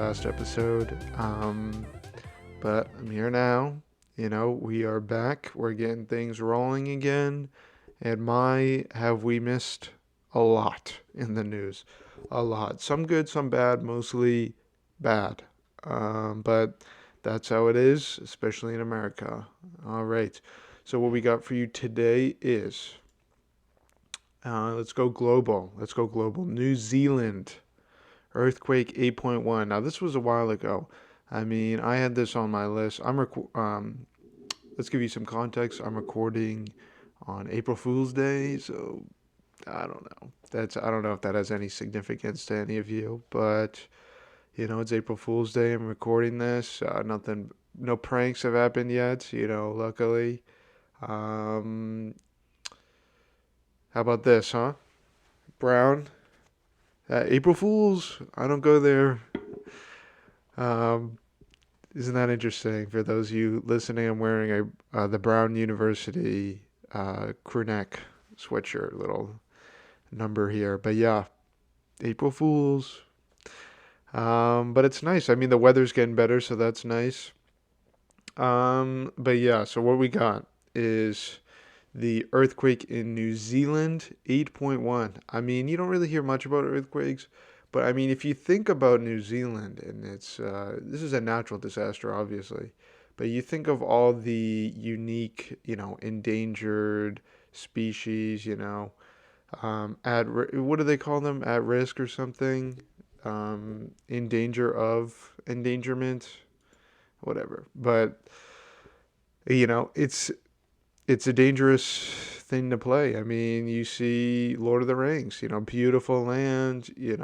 last episode. But I'm here now. We are back. We're getting things rolling again. And have we missed a lot in the news? A lot. Some good, some bad, mostly bad. But that's how it is, especially in America. All right. So, what we got for you today is let's go global. Let's go global. New Zealand. Earthquake 8.1. Now this was a while ago. I mean, I had this on my list. Let's give you some context. I'm recording on April Fool's Day, so I don't know. I don't know if that has any significance to any of you, but it's April Fool's Day. I'm recording this. No pranks have happened yet. Luckily. Um, how about this, huh? Brown. April Fools. I don't go there. Um, Isn't that interesting? For those of you listening, I'm wearing the Brown University crew neck sweatshirt, little number here. But yeah, April Fools. But it's nice. I mean, the weather's getting better, so that's nice. But yeah, so what we got is the earthquake in New Zealand, 8.1. I mean, you don't really hear much about earthquakes, but I mean, if you think about New Zealand, and this is a natural disaster, obviously, but you think of all the unique, endangered species, what do they call them? At risk or something? In danger of endangerment, whatever. But it's a dangerous thing to play. I mean, you see Lord of the Rings, beautiful land, you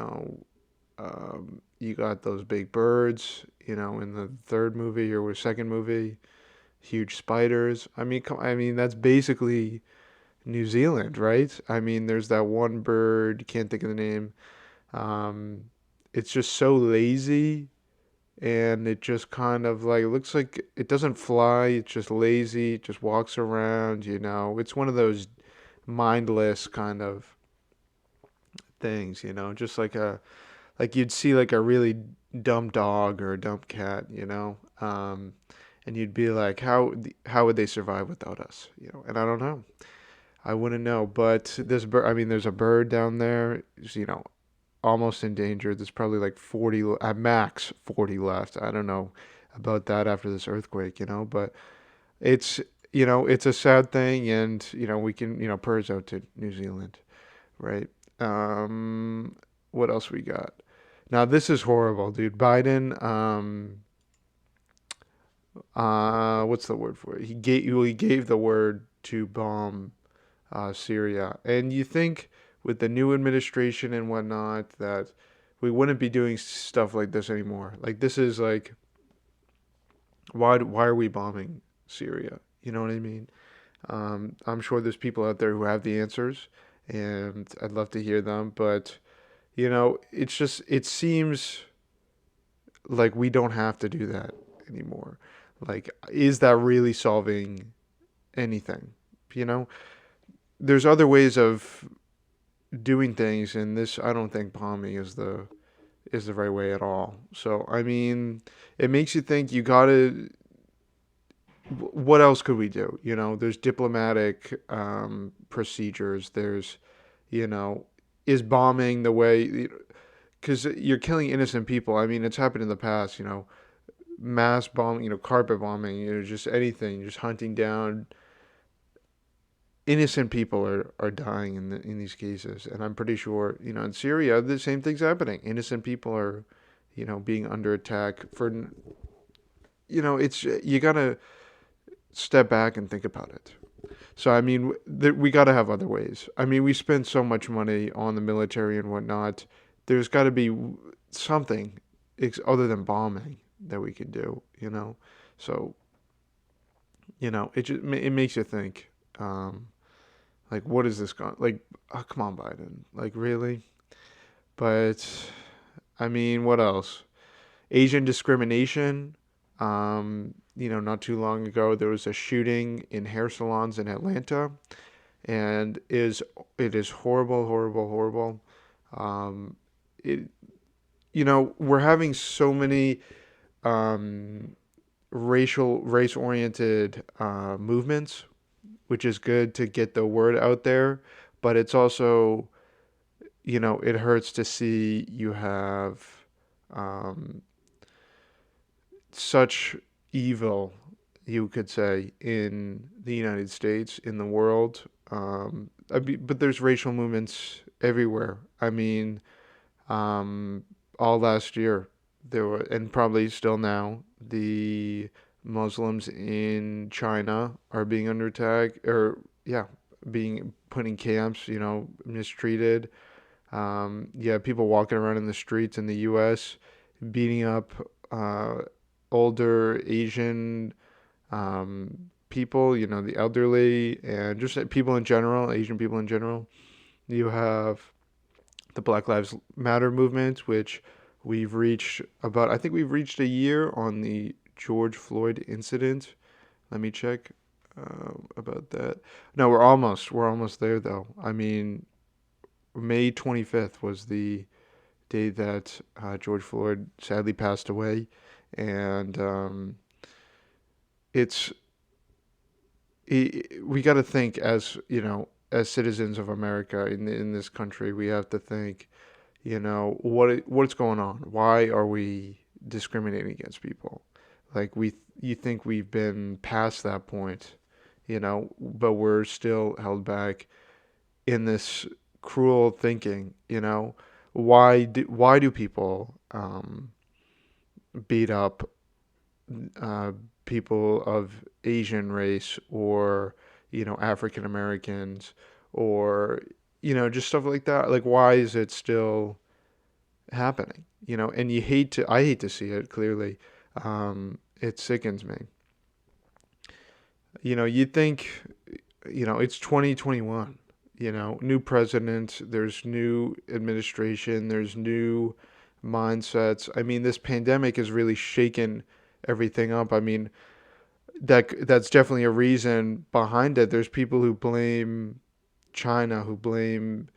got those big birds, in the third movie or second movie, huge spiders. I mean that's basically New Zealand, right? I mean, there's that one bird, can't think of the name. Um, it's just so lazy and it just kind of like looks like it doesn't fly. It's just lazy. It just walks around. It's one of those mindless kind of things. Just like you'd see like a really dumb dog or a dumb cat. And you'd be like, how would they survive without us? And I don't know. I wouldn't know. But this bird, I mean, there's a bird down there. Almost endangered. There's probably like 40 at max 40 left. I don't know about that after this earthquake, but it's it's a sad thing, and we can prayers out to New Zealand, right? Um, what else we got? Now this is horrible, dude. Biden, what's the word for it? He gave the word to bomb Syria, and you think with the new administration and whatnot that we wouldn't be doing stuff like this anymore. Like this is like why are we bombing Syria? You know what I mean? I'm sure there's people out there who have the answers, and I'd love to hear them. But it seems like we don't have to do that anymore. Like, is that really solving anything? You know, there's other ways of doing things, and this I don't think bombing is the right way at all. So I mean, it makes you think you gotta. What else could we do? There's diplomatic procedures. There's, you know, is bombing the way? Because you're killing innocent people. I mean, it's happened in the past. Mass bombing. Carpet bombing. Just anything. Just hunting down innocent people are dying in these cases, and I'm pretty sure in Syria the same thing's happening. Innocent people are being under attack for it's you gotta step back and think about it. So I mean, we gotta have other ways. I mean, we spend so much money on the military and whatnot. There's got to be something other than bombing that we can do. So it makes you think. Like, what is this going? Like, oh, come on, Biden. Like, really? But I mean, what else? Asian discrimination. Not too long ago, there was a shooting in hair salons in Atlanta, and it is horrible, horrible, horrible. Um, it we're having so many um, race oriented movements, which is good to get the word out there. But it's also, it hurts to see you have um, such evil, you could say, in the United States, in the world. But there's racial movements everywhere. I mean, all last year there were, and probably still now, the Muslims in China are being under attack, or yeah, being put in camps, mistreated. Yeah, people walking around in the streets in the U.S. beating up uh, older Asian people, the elderly, and just people in general, Asian people in general. You have the Black Lives Matter movement, which I think we've reached a year on the George Floyd incident. Let me check about that. No, we're almost there though. I mean, May 25th was the day that George Floyd sadly passed away, and it's we got to think, as as citizens of America in this country, we have to think, what's going on? Why are we discriminating against people? Like, you think we've been past that point, but we're still held back in this cruel thinking. Why do people beat up uh, people of Asian race, or African Americans, or just stuff like that? Like, why is it still happening? And I hate to see it, clearly. It sickens me. You think, it's 2021, new president, there's new administration, there's new mindsets. I mean, this pandemic has really shaken everything up. I mean, that's definitely a reason behind it. There's people who blame China, who blame,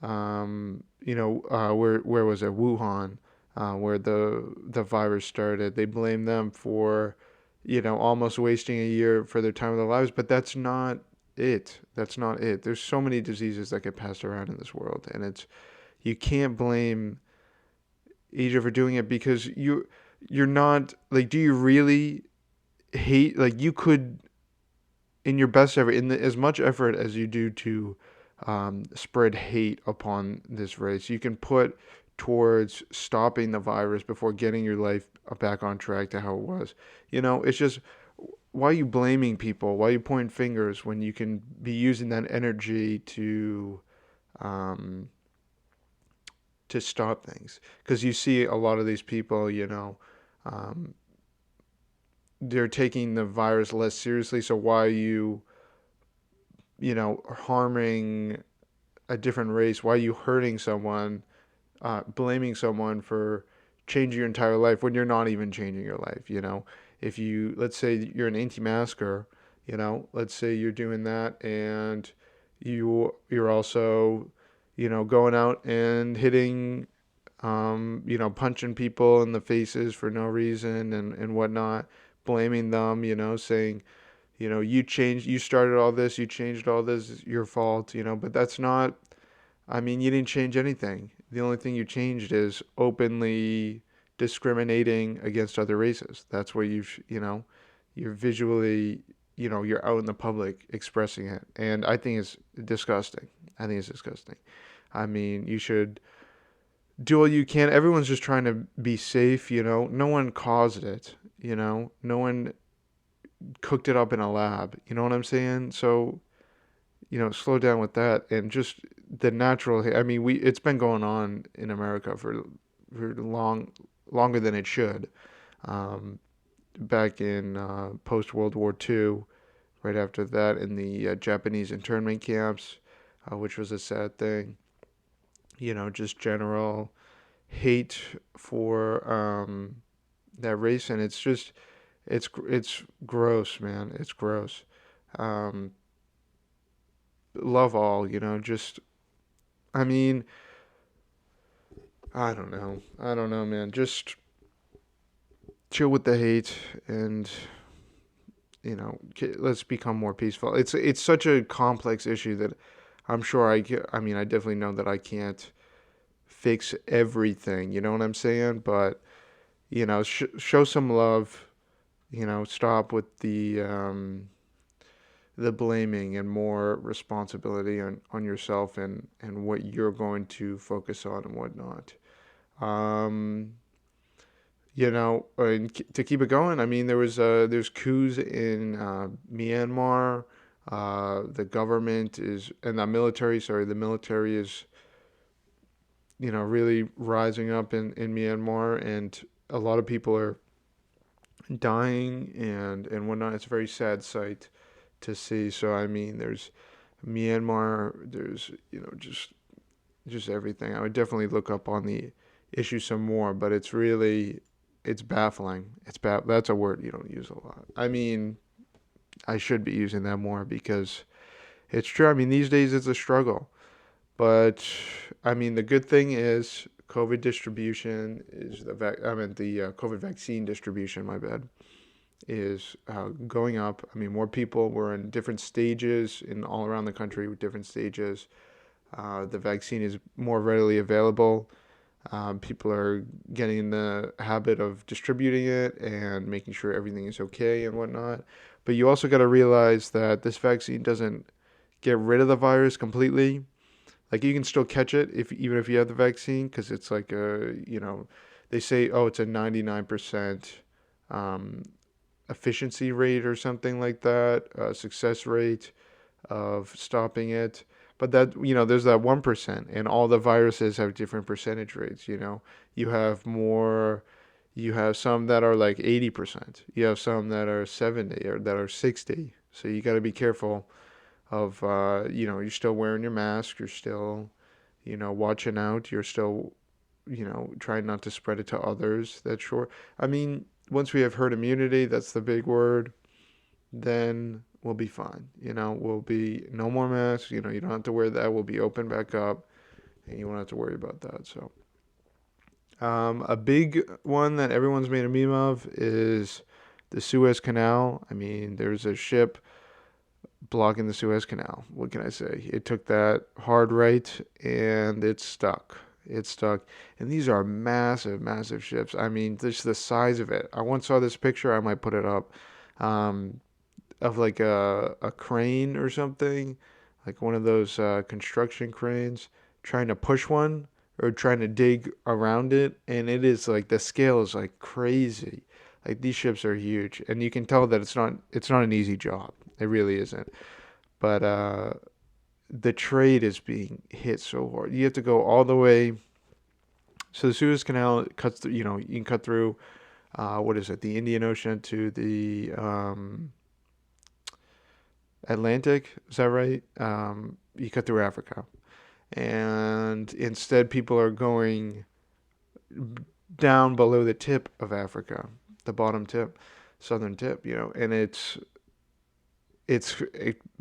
where was it, Wuhan, where the virus started. They blame them for, almost wasting a year for their time of their lives. But that's not it. That's not it. There's so many diseases that get passed around in this world, and you can't blame Asia for doing it, because you're not, like, do you really hate, like, you could, in your best effort, as much effort as you do to spread hate upon this race, you can put towards stopping the virus before getting your life back on track to how it was. It's just, why are you blaming people? Why are you pointing fingers when you can be using that energy um, to stop things? Because you see a lot of these people, um, they're taking the virus less seriously. So why are you, harming a different race? Why are you hurting someone, blaming someone for changing your entire life when you're not even changing your life? If let's say you're an anti-masker, let's say you're doing that, and you're also, going out and hitting, punching people in the faces for no reason, and whatnot, blaming them, saying, you started all this, you changed all this, it's your fault, but that's not, I mean, you didn't change anything. The only thing you changed is openly discriminating against other races. That's where you're visually, you're out in the public expressing it. And I think it's disgusting. I think it's disgusting. I mean, you should do all you can. Everyone's just trying to be safe, No one caused it, No one cooked it up in a lab. You know what I'm saying? So, slow down with that, and just the natural. I mean, it's been going on in America for longer than it should. Um, Back in post World War II, right after that, in the Japanese internment camps, which was a sad thing. Just general hate for that race, and it's gross, man. It's gross. Um, love all, just, I mean, I don't know, man. Just chill with the hate and let's become more peaceful. It's such a complex issue that I'm sure I mean, I definitely know that I can't fix everything. You know what I'm saying? But show some love. Stop with the blaming and more responsibility on yourself and what you're going to focus on and whatnot. Um, and to keep it going, I mean, there's coups in Myanmar. The government is, and the military, sorry, the military is, really rising up in Myanmar, and a lot of people are dying and whatnot. It's a very sad sight to see. So I mean, there's Myanmar, there's just everything. I would definitely look up on the issue some more, but it's baffling. That's a word you don't use a lot. I mean, I should be using that more because it's true. I mean, these days it's a struggle. But I mean, the good thing is COVID distribution is I mean the COVID vaccine distribution. My bad is going up. I mean, more people. We're in different stages in all around the country with different stages. The vaccine is more readily available. People are getting in the habit of distributing it and making sure everything is okay and whatnot. But you also got to realize that this vaccine doesn't get rid of the virus completely. Like you can still catch it if even if you have the vaccine, because it's like they say, oh, it's a 99% um, efficiency rate or something like that, success rate of stopping it. But there's that 1%, and all the viruses have different percentage rates. You have more, you have some that are like 80%, you have some that are 70 or that are 60. So you got to be careful of, you're still wearing your mask, you're still, watching out, you're still, trying not to spread it to others. That's sure. I mean, once we have herd immunity, that's the big word, then we'll be fine. We'll be no more masks. You don't have to wear that. We'll be open back up, and you won't have to worry about that. So, a big one that everyone's made a meme of is the Suez Canal. I mean, there's a ship blocking the Suez Canal. What can I say? It took that hard right, and it's stuck. It's stuck. And these are massive, massive ships. I mean, just the size of it. I once saw this picture. I might put it up. Um, of like a crane or something, like one of those construction cranes, trying to push one or trying to dig around it, and it is like the scale is like crazy. Like these ships are huge, and you can tell that it's not an easy job. It really isn't. But the trade is being hit so hard. You have to go all the way. So the Suez Canal cuts through. You can cut through. What is it? The Indian Ocean to the Atlantic. Is that right? You cut through Africa, and instead people are going down below the tip of Africa, the bottom tip, southern tip. And it's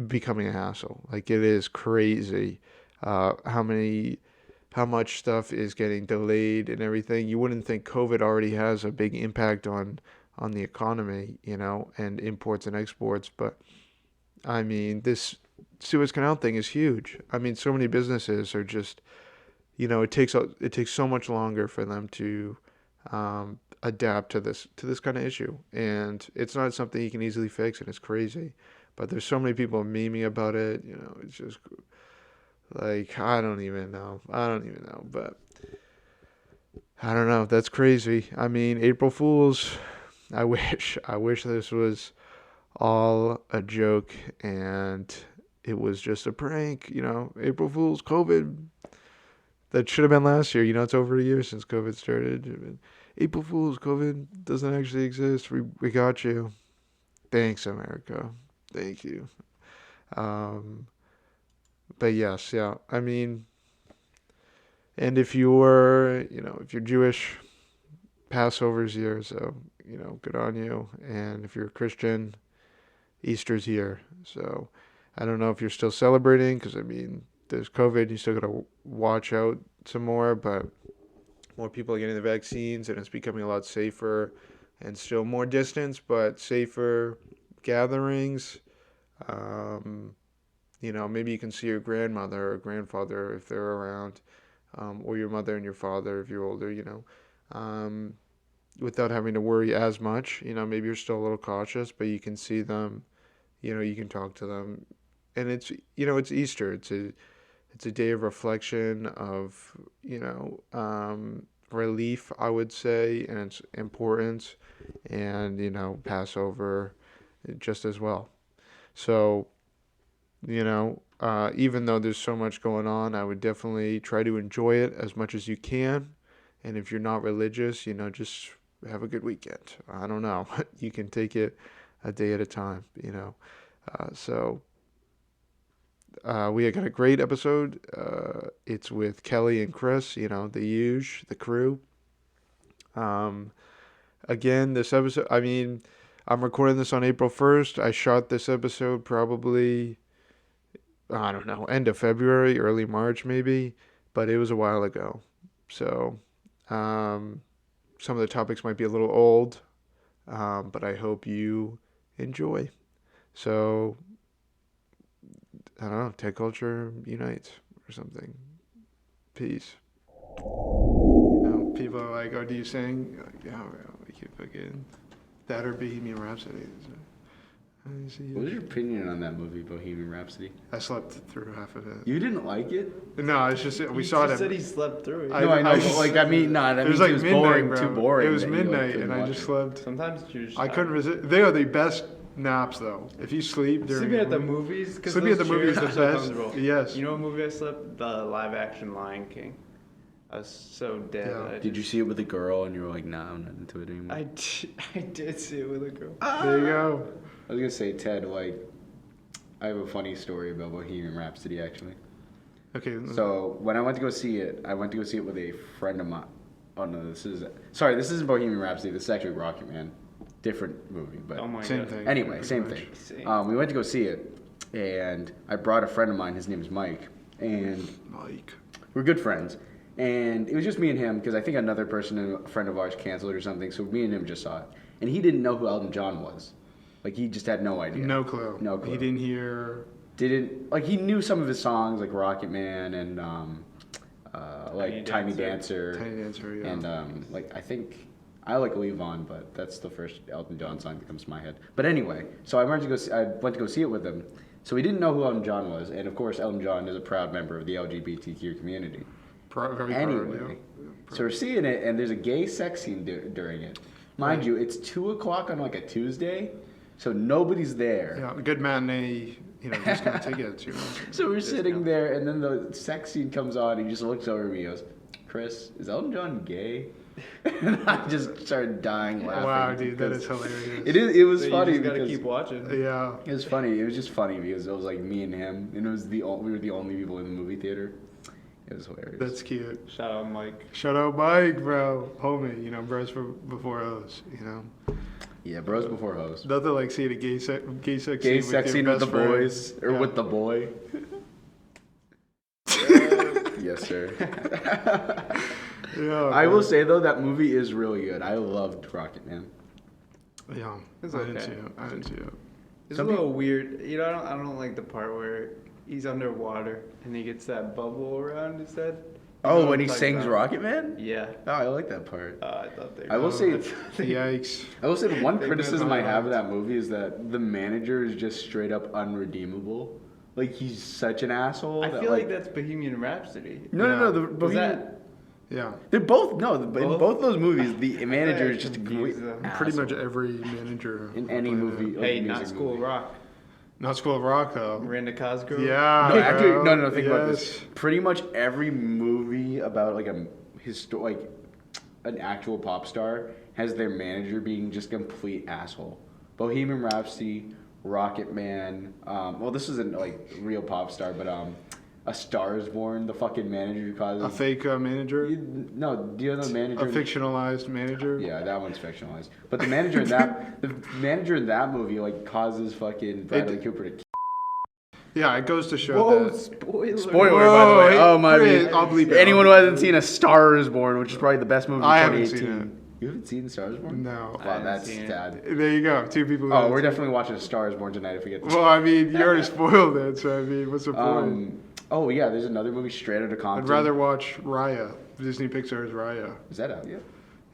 becoming a hassle. Like it is crazy. How much stuff is getting delayed and everything. You wouldn't think COVID already has a big impact on the economy, and imports and exports, but I mean, this Suez Canal thing is huge. I mean, so many businesses are just, it takes so much longer for them to adapt to this kind of issue, and it's not something you can easily fix, and it's crazy. But there's so many people memeing about it. It's just like I don't even know. I don't even know, but I don't know. That's crazy. I mean, April Fools. I wish this was all a joke and it was just a prank, April Fool's, COVID. That should have been last year. It's over a year since COVID started. April Fool's, COVID doesn't actually exist. We got you. Thanks, America. Thank you. Um, but yes, yeah. I mean, and if you're Jewish, Passover's here, so, good on you. And if you're a Christian, Easter's here. So I don't know if you're still celebrating because I mean there's COVID. You still gotta watch out some more. But more people are getting the vaccines, and it's becoming a lot safer, and still more distance, but safer gatherings. Um, maybe you can see your grandmother or grandfather if they're around, or your mother and your father if you're older, um, without having to worry as much. Maybe you're still a little cautious, but you can see them, you can talk to them. And it's Easter. It's a day of reflection, of, relief, I would say, and its importance, and, Passover just as well. So, even though there's so much going on, I would definitely try to enjoy it as much as you can. And if you're not religious, just have a good weekend. I don't know. You can take it a day at a time. So we got a great episode. It's with Kelly and Chris, the crew. Again, this episode, I mean, I'm recording this on April 1st. I shot this episode probably, I don't know, end of February, early March maybe, but it was a while ago. So some of the topics might be a little old, but I hope you enjoy. So, I don't know, tech culture unites or something. Peace. People are like, oh, do you sing? Yeah, we keep fucking that or Bohemian Rhapsody. What was your opinion on that movie, Bohemian Rhapsody? I slept through half of it. You didn't like it? No, it's just we saw it. He said he slept through it. No, I know. It was like midnight, boring, bro. too boring. It was midnight, and I just slept. Sometimes you just. I couldn't resist. They are the best naps, though. If you sleep during sleeping at the movies, sleeping at the movies is the best. Yes. You know what movie I slept? The live-action Lion King. I was so dead. Yeah. Did you see it with a girl and you were like, nah, I'm not into it anymore? I did see it with a girl. There you go. I was going to say, Ted, I have a funny story about Bohemian Rhapsody, actually. Okay. So, when I went to go see it, with a friend of mine. Oh, no, this isn't Bohemian Rhapsody. This is actually Rocket Man. Different movie, but Oh my Same God. thing. anyway, same thing. We went to go see it, and I brought a friend of mine. His name is Mike, and Mike. we're good friends. And it was just me and him, because I think another person, a friend of ours, canceled or something, so me and him just saw it. And he didn't know who Elton John was. He just had no idea. No clue. No clue. He didn't hear. He knew some of his songs, like Rocket Man and, Tiny Dancer. Tiny Dancer, yeah. And, I think, I like Leave On, but that's the first Elton John song that comes to my head. But anyway, so I went to go see it with him. So he didn't know who Elton John was, and of course Elton John is a proud member of the LGBTQ community. Very Anyway, proud, yeah. so we're seeing it, and there's a gay sex scene during it. Mind you, it's 2:00 on a Tuesday, so nobody's there. Yeah, good matinee, discount tickets. So we're sitting there, and then the sex scene comes on, and he just looks over at me and goes, Chris, is Elton John gay? And I just started dying laughing. Wow, dude, that is hilarious. It was So funny you just gotta because keep watching. Yeah. it was funny. It was just funny because it was like me and him, and we were the only people in the movie theater. It was hilarious. That's cute. Shout out Mike. Shout out Mike, bro. Homie, bros before hoes, Yeah, bros before hoes. Nothing like seeing a gay sex Gay scene sex scene with the boys, or Yeah. with the boy. Yes, sir. Yeah. I will say though, that movie is really good. I loved Rocket Man. Yeah. It's I didn't okay. see it. I didn't see it. It's a little weird. I don't like the part where he's underwater and he gets that bubble around his head. Oh, when he sings Rocket Man? Yeah. Oh, I like that part. I thought they. I will say, Yikes. the one They criticism went I have of violent. that movie is that the manager is just straight up unredeemable. He's such an asshole. I feel like that's Bohemian Rhapsody. No. The Was Bohemian. that? Yeah. They're both in both those movies. The manager is just a complete confused them. Pretty much asshole. every manager. In any played movie. it. Hey, music not School of movie. Rock. Not School of Rock, though. Miranda Cosgrove. Yeah. No, actually, bro. no. Think about this. Yes. Pretty much every movie about an actual pop star has their manager being just a complete asshole. Bohemian Rhapsody, Rocket Man. This isn't real pop star, but A Star Is Born. The fucking manager causes A fake manager? No, do you know the manager? A fictionalized manager? Yeah, that one's fictionalized. But the manager in that movie causes fucking Bradley Cooper to. Yeah, it goes to show Whoa, that. spoiler. Spoiler, Whoa, by the way. hey, Oh my Chris, god. I'll bleep it. Anyone who hasn't seen A Star Is Born, which is probably the best movie of I haven't 2018. seen You haven't seen Star Is Born? No. I Wow, haven't that's seen it. sad. There you go. Two people. who Oh, haven't we're seen it. definitely watching A Star Is Born tonight if we get. Well, I mean, you already spoiled it, so I mean, what's the point? Oh yeah, there's another movie, Straight Outta Compton. I'd rather watch Raya. Disney Pixar's Raya. Is that out yet?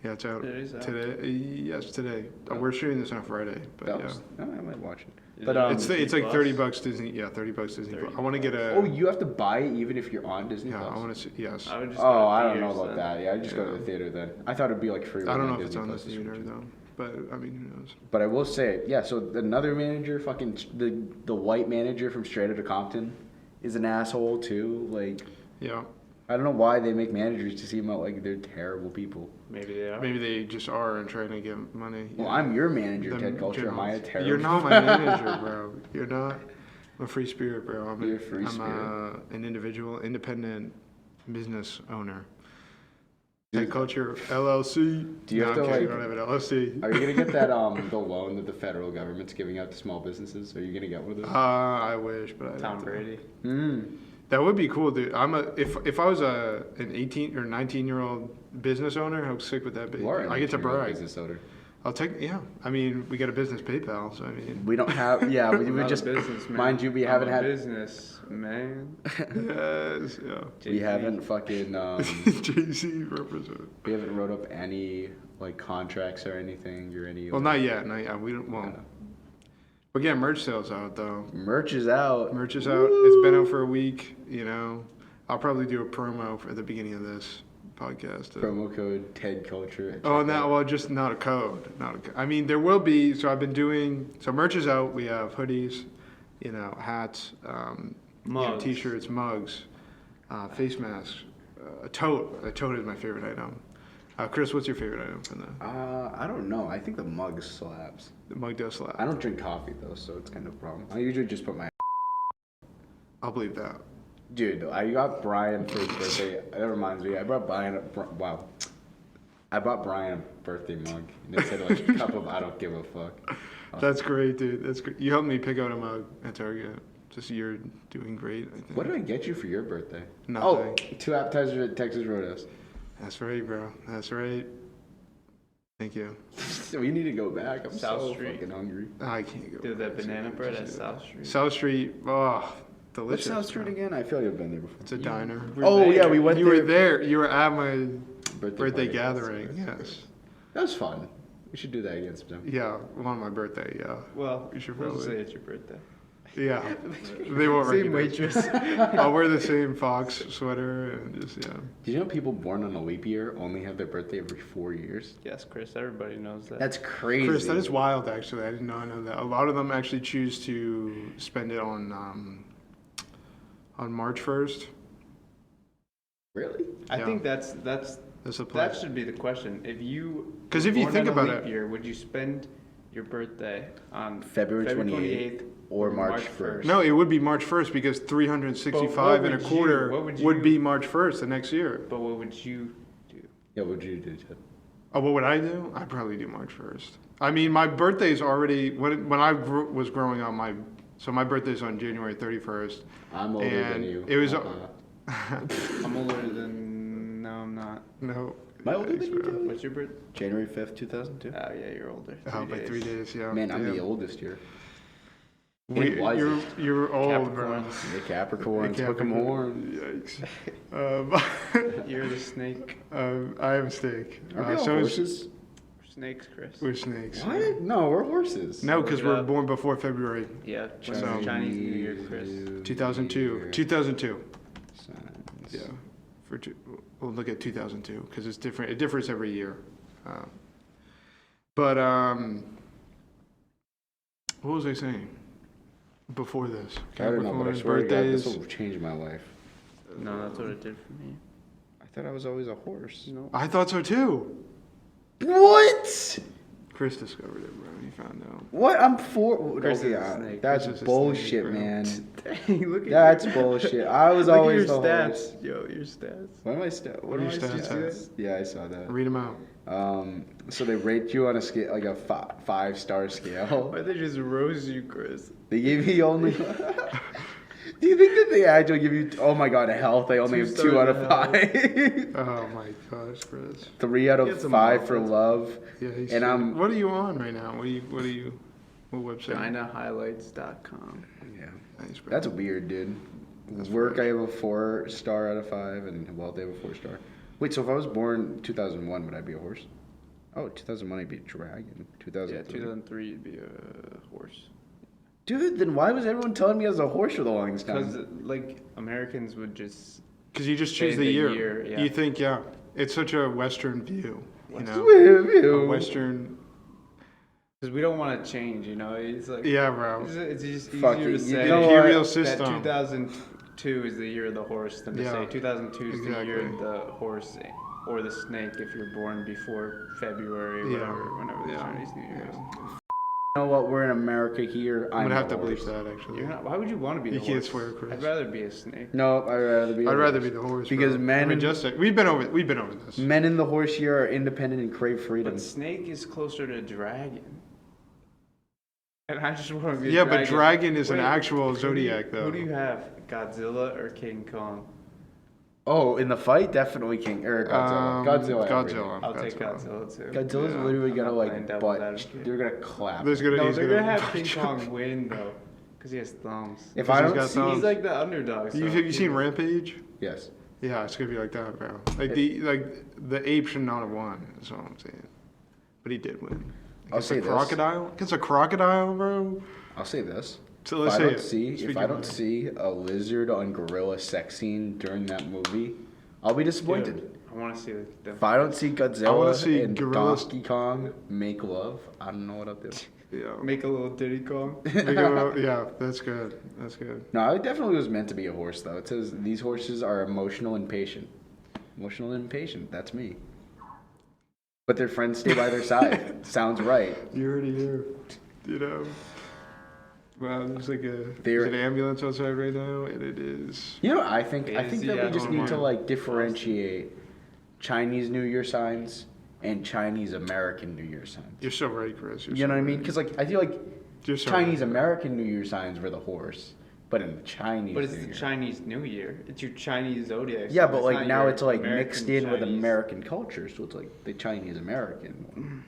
Yeah, it's out It is out. today. Yes, today. We're shooting this on Friday, but That yeah. was, I might watch it. Is But it- It's Disney like Plus? $30 Disney. Yeah, $30 Disney. 30 I want to get a. Oh, you have to buy it even if you're on Disney yeah, Plus? I want to. Yes. I would just go Oh, to I don't know theaters about then. that. Yeah, I just go to the theater then. I thought it'd be like free. I don't on know if it's Disney on the Plus theater subscription. though, but I mean, who knows? But I will say, yeah. So another manager, fucking the white manager from Straight Outta Compton, is an asshole too. Like, Yeah, I don't know why they make managers to seem like they're terrible people. Maybe they are. maybe they just are and trying to get money. Well, Yeah. I'm your manager, Them Ted Culture. Am I a generals. terrible? You're not my manager, bro. You're not. I'm a free spirit, bro. You're a free I'm spirit. An individual, independent business owner. Dude. Ted Culture LLC. Do you have no, to, I'm kidding, like- I don't have an LLC. Are you gonna get that the loan that the federal government's giving out to small businesses? Are you gonna get one of those? I wish, but I don't Tom know. Brady. That would be cool, dude. If I was an 18 or 19-year-old business owner, how sick would that be? You are an I get to 18-year-old brag. business owner. I'll take. Yeah, I mean, we got a business PayPal, so I mean. We don't have. Yeah, we Not a just. businessman. Mind you, we I'm haven't a had. business man. Yes, yeah. We haven't fucking. JC represent. We haven't wrote up any like contracts or anything or any. Well, not yet. Not yet. We don't. Well, Yeah. we're getting merch sales out though. Merch is out. Merch is out. It's been out for a week. You know, I'll probably do a promo at the beginning of this podcast. Promo code Ted Culture. Oh, no, well, just not a code. I mean, there will be. So I've been doing. So merch is out. We have hoodies, you know, hats, Mugs. t-shirts, mugs, face masks, a tote. A tote is my favorite item. Chris, what's your favorite item from the I don't know. I think the mug slaps. mug does slap? I don't drink coffee though, so it's kind of a problem. I usually just put my. I'll believe that. Dude, I got Brian for his birthday. That reminds me. I brought Brian. Wow. I bought Brian a birthday mug, and it said like cup of I don't give a fuck. That's great, dude. That's great. You helped me pick out a mug at Target. Just you're doing great, I think. What did I get you for your birthday? Nothing. Oh, 2 appetizers at Texas Roadhouse. That's right, bro. That's right. Thank you. We need to go back. I'm South so Street. fucking hungry. I can't go. Do that back. banana bread at South Street. South Street. Oh, What's delicious. South Street bro. again? I feel like I've been there before. It's a diner. Oh yeah, we went You there. were there. You were at my birthday party. gathering. Yes. Yes. That was fun. We should do that again sometime. Yeah, on my birthday. Yeah. Well, You should we'll just say probably. it's your birthday. Yeah. They won't Same recognize. waitress. I'll wear the same fox sweater and just yeah. Did you know people born on a leap year only have their birthday every 4 years? Yes, Chris. Everybody knows that. That's crazy. Chris, that is wild. Actually, I did not know that. A lot of them actually choose to spend it on March 1st. Really? I Yeah. think that's That's the that plan. should be the question. If you 'Cause were if you born think on a about leap it- year, would you spend your birthday on February 28th or March 1st? No, it would be March 1st because 365 and a would quarter you- what would would you- be March 1st the next year. But what would you do? Yeah, what would you do, Ted? Oh, what would I do? I'd probably do March 1st. I mean, my birthday's already when I was growing up. My birthday's on January 31st. I'm older than And you. it was- I'm older than. No, I'm not. No. Am I older than you, bro. too? What's your birthday? January 5th, 2002. Oh yeah, you're older. Oh, by 3 days, yeah. Man, I'm Damn. the oldest here. We, And wisest. you're old, bro. Capricorns. The Capricorns, hook 'em horns. Yikes. You're the snake. I am a snake. Are we all so is- horses? Snakes, Chris. We're snakes. What? No, we're horses. No, Look because it we're up. born before February Yeah, So- Chinese New Year, Chris. 2002. 2002. Signs. Yeah. We'll look at 2002 because it's different. It differs every year. But what was I saying before this? I don't know, but I Capricorns, swear to God, this birthdays. will change my life. No, that's what it did for me. I thought I was always a horse. No. I thought so too. What? Chris discovered it, bro. He found out. What? I'm for. Chris Okay, is a snake. that's Chris is a bullshit, snake, bro. man. Dang, look at That's your, bullshit. I was look always at your the stats. horse. Yo, your stats. What am I st- What am Your I stats st- is- Yeah, I saw that. Read them out. So they rate you on a scale, like a 5-star scale. Why they just rose you, Chris? They gave me only. Do you think that they actually give you? Oh my God, health. They only have 2 out of 5. Oh my gosh, Chris. 3 out of 5 for love. Yeah, he's And I'm. What are you on right now? What website? ChinaHighlights.com. Yeah, Nice, bro. that's weird, dude. Work, I have a 4-star out of 5, and wealth, I have a 4-star. Wait, so if I was born 2001, would I be a horse? Oh, 2001, I'd be a dragon. 2003. Yeah, 2003 you'd be a horse. Dude, then why was everyone telling me I was a horse for the longest Because time? like Americans would just Because you just choose say the year. yeah. You think, yeah, it's such a Western view. You know, a Western. Because we don't want to change, you know. It's like Yeah, bro. it's just Fuck easier it, to you say know Imperial what? system. that 2002 is the year of the horse than to Yeah, say 2002 is the year exactly. of the horse or the snake if you're born before February or Yeah. whatever, whenever the Yeah. Chinese New Year is. You know what? We're in America here. I'm gonna have to the believe horse. that actually. You're not. Why would you want to be? You the can't horse? swear, Chris. I'd rather be a snake. No, I'd rather be. I'd rather be the horse because bro. men. I mean, just we've been over this. Men in the horse year are independent and crave freedom. But snake is closer to dragon. And I just want to be. Yeah, a dragon. but dragon is an Wait, actual zodiac Who though. do you have? Godzilla or King Kong? Oh, in the fight, definitely King or Godzilla. Godzilla. Godzilla. I'll take Godzilla too. Godzilla's Yeah. literally I'm gonna not like playing devil's butt. advocate. They're gonna clap. There's gonna, No, he's they're gonna gonna have King Kong win though, because he has thumbs. If Because I he's don't got see, thumbs. He's like the underdog. So You seen Rampage? yes. Yeah, it's gonna be like that, bro. Like the ape should not have won. That's all I'm saying. But he did win. I'll Against say a this. crocodile. Against a crocodile, bro. I'll say this. So let's if say I it. don't see, Speak if I your don't mind. see a lizard on gorilla sex scene during that movie, I'll be disappointed. Dude, I want to see the. If I don't see I wanna Godzilla see and gorillas- Donkey Kong make love, I don't know what I'll do. Yeah. Make a little Diddy Kong. Yeah, that's good. That's good. No, it definitely was meant to be a horse, though. It says these horses are emotional and patient. Emotional and impatient. That's me. But their friends stay by their side. Sounds right. You already hear. You know. Wow, there's like there's They're- an ambulance outside right now, and it is. You know, what I think Is that the we just need to one like differentiate Chinese New Year signs and Chinese American New Year signs. You're so right, Chris. You're You so know what I mean? right. Because like I feel like You're so Chinese right. American New Year signs were the horse, but in the Chinese. But it's New the Year. Chinese New Year. It's your Chinese zodiac. Yeah, sign. but It's like not now your it's like American mixed in with Chinese. American culture, so it's like the Chinese American one.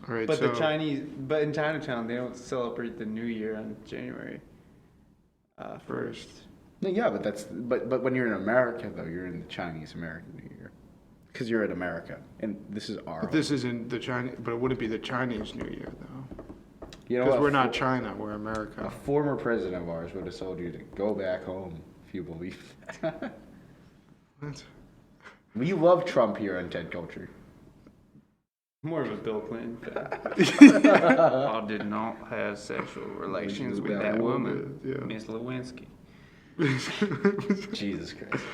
All right, But so the Chinese, but in Chinatown, they don't celebrate the New Year on January 1st. No, yeah, but when you're in America though, you're in the Chinese American New Year, because you're in America, and this is our. But this isn't the Chinese, but it wouldn't be the Chinese New Year though, You know because what? we're not China, we're America. A former president of ours would have told you to go back home if you believe that. What? We love Trump here on Ted Culture. More of a Bill Clinton fan. I did not have sexual relations with that woman, Yeah. Miss Lewinsky. Jesus Christ.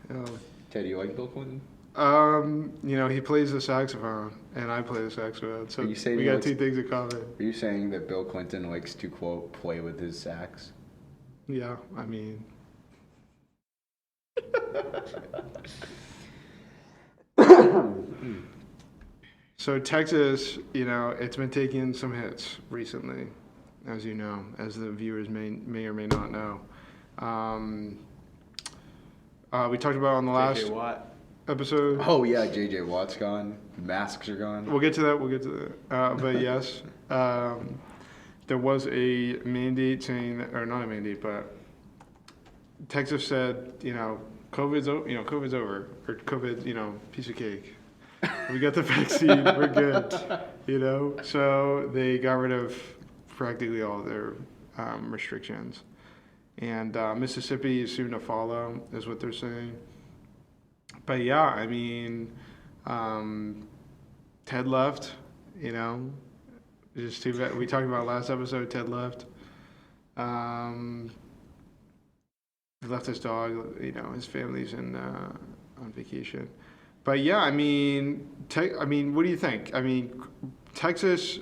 Yeah. Ted, you like Bill Clinton? You know, he plays the saxophone, and I play the saxophone, so Are you saying we he got likes- two things in common. Are you saying that Bill Clinton likes to, quote, play with his sax? Yeah, I mean, so Texas, you know, it's been taking some hits recently, as you know, as the viewers may or may not know. We talked about on the last J.J. Watt. episode. Oh, yeah, J.J. Watt's gone. Masks are gone. We'll get to that. But yes, there was a mandate saying, or not a mandate, but Texas said, you know, COVID's over, or COVID, you know, piece of cake. We got the vaccine, we're good, you know. So they got rid of practically all their restrictions, and Mississippi is soon to follow, is what they're saying. But yeah, I mean, Ted left, you know. It's just too bad. We talked about last episode. Ted left. He left his dog. You know, his family's on vacation. But yeah, I mean, what do you think? I mean, Texas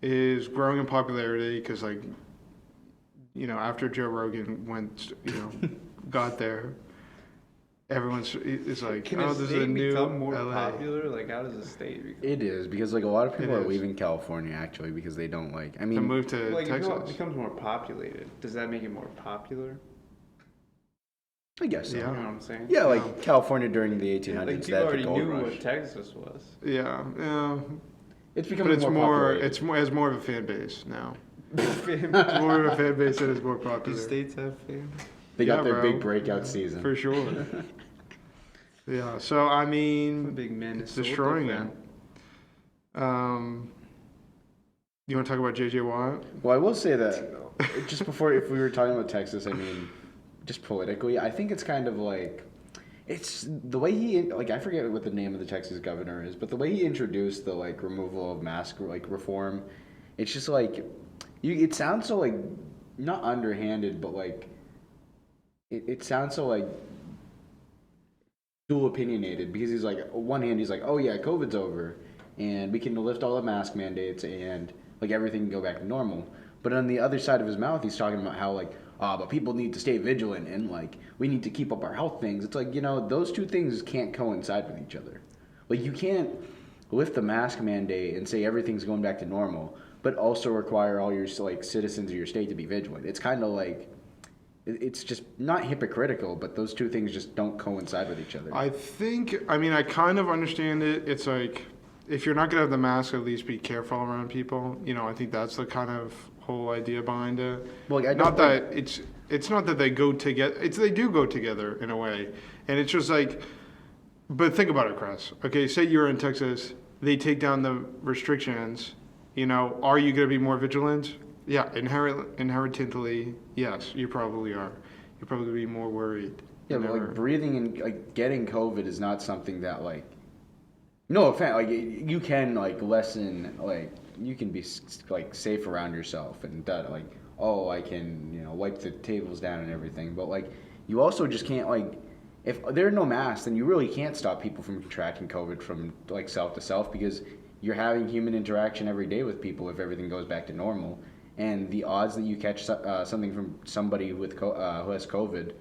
is growing in popularity because, like, you know, after Joe Rogan went, you know, got there, everyone's it's like, Can oh, a this is state a new become more LA. popular? Like, how does a state become? It is because like a lot of people It are is. leaving California actually because they don't like. I To mean, move to Like, if it Texas. becomes more populated, does that make it more popular? I guess so. You know Yeah. what I'm saying? Yeah, like California during the 1800s, Like, they people had the already gold knew rush. what Texas was. Yeah, yeah. It's But becoming it's more more, populated. it's more, it has more of a fan base now. Do It's more of a fan base that is more popular. states have fans? They got Yeah, their bro. big breakout season. For sure. Yeah, so I I'm a mean, big man. it's destroying it. You want to talk about JJ Watt? Well, I will say that just before, if we were talking about Texas, I mean, just politically, I think it's kind of like, it's the way he, like, I forget what the name of the Texas governor is, but the way he introduced the, like, removal of mask, like, reform, it's just like, it sounds so, like, not underhanded, but, like, it sounds so, like, dual opinionated, because he's like, on one hand, he's like, oh yeah, COVID's over, and we can lift all the mask mandates, and, like, everything can go back to normal. But on the other side of his mouth, he's talking about how, like, but people need to stay vigilant and, like, we need to keep up our health things. It's like, you know, those two things can't coincide with each other. Like, you can't lift the mask mandate and say everything's going back to normal, but also require all your, like, citizens of your state to be vigilant. It's kind of like, it's just not hypocritical, but those two things just don't coincide with each other. I kind of understand it. It's like, if you're not going to have the mask, at least be careful around people. You know, I think that's the kind of whole idea behind it. Well, like, Not that it's not that they go together. They do go together in a way, and it's just like. But think about it, Chris. Okay, say you're in Texas, they take down the restrictions. You know, are you going to be more vigilant? Yeah, inherently, yes, you probably are. You're probably going to be more worried. Yeah, but like breathing and like getting COVID is not something that like. No offense, like you can like lessen, like you can be like safe around yourself and that like, oh, I can, you know, wipe the tables down and everything, but like you also just can't like, if there are no masks, then you really can't stop people from contracting COVID from like self to self because you're having human interaction every day with people if everything goes back to normal, and the odds that you catch something from somebody with who has COVID,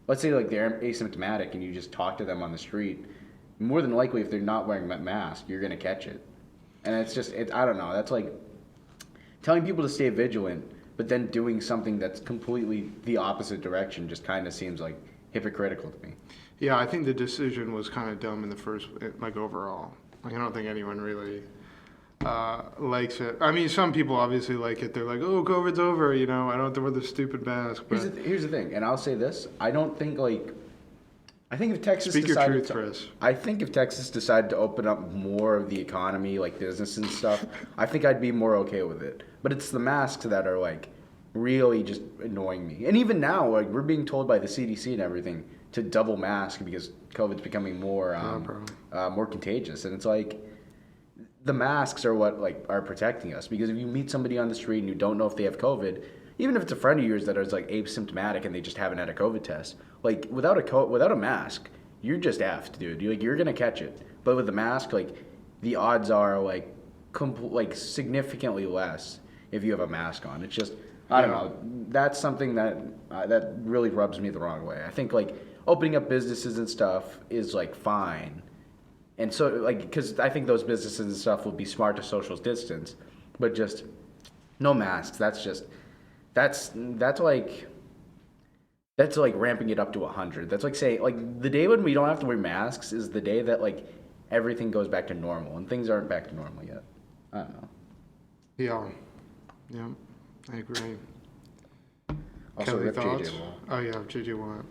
let's say like they're asymptomatic and you just talk to them on the street. More than likely, if they're not wearing a mask, you're going to catch it. And it's just, I don't know, that's like telling people to stay vigilant, but then doing something that's completely the opposite direction just kind of seems like hypocritical to me. Yeah, I think the decision was kind of dumb in the first, like overall. Like I don't think anyone really likes it. I mean, some people obviously like it. They're like, oh, COVID's over, you know, I don't have to wear the stupid mask. But Here's the thing, and I'll say this, I don't think like, I think if Texas speak your decided truth, Chris. I think if Texas decided to open up more of the economy, like business and stuff, I think I'd be more okay with it. But it's the masks that are like really just annoying me. And even now, like we're being told by the CDC and everything to double mask because COVID's becoming more more contagious. And it's like the masks are what like are protecting us because if you meet somebody on the street and you don't know if they have COVID, even if it's a friend of yours that is like asymptomatic and they just haven't had a COVID test, like without a mask, you're just effed, dude. You're gonna catch it. But with the mask, like the odds are like significantly less if you have a mask on. It's just I don't know. That's something that that really rubs me the wrong way. I think like opening up businesses and stuff is like fine, and so like because I think those businesses and stuff will be smart to social distance, but just no masks. That's like ramping it up to 100. That's like saying like the day when we don't have to wear masks is the day that like everything goes back to normal, and things aren't back to normal yet. I don't know. Yeah, I agree. Also, Kelly, rip thoughts? JJ Watt. Oh yeah, JJ Watt.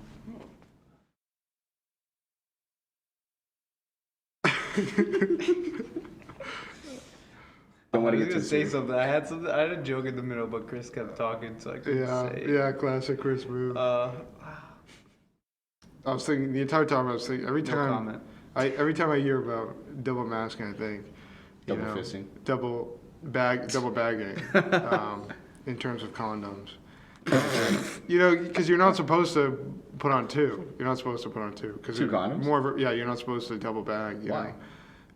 Don't want I to was get gonna say too something. I had a joke in the middle, but Chris kept talking, so I couldn't say it. Yeah, classic Chris move. I was thinking the entire time. I was thinking every No time. comment. Every time I hear about double masking, I think Double fisting. double bagging, in terms of condoms. You know, because you're not supposed to put on two. You're not supposed to put on two. Two condoms? You're not supposed to double bag. Why? Know,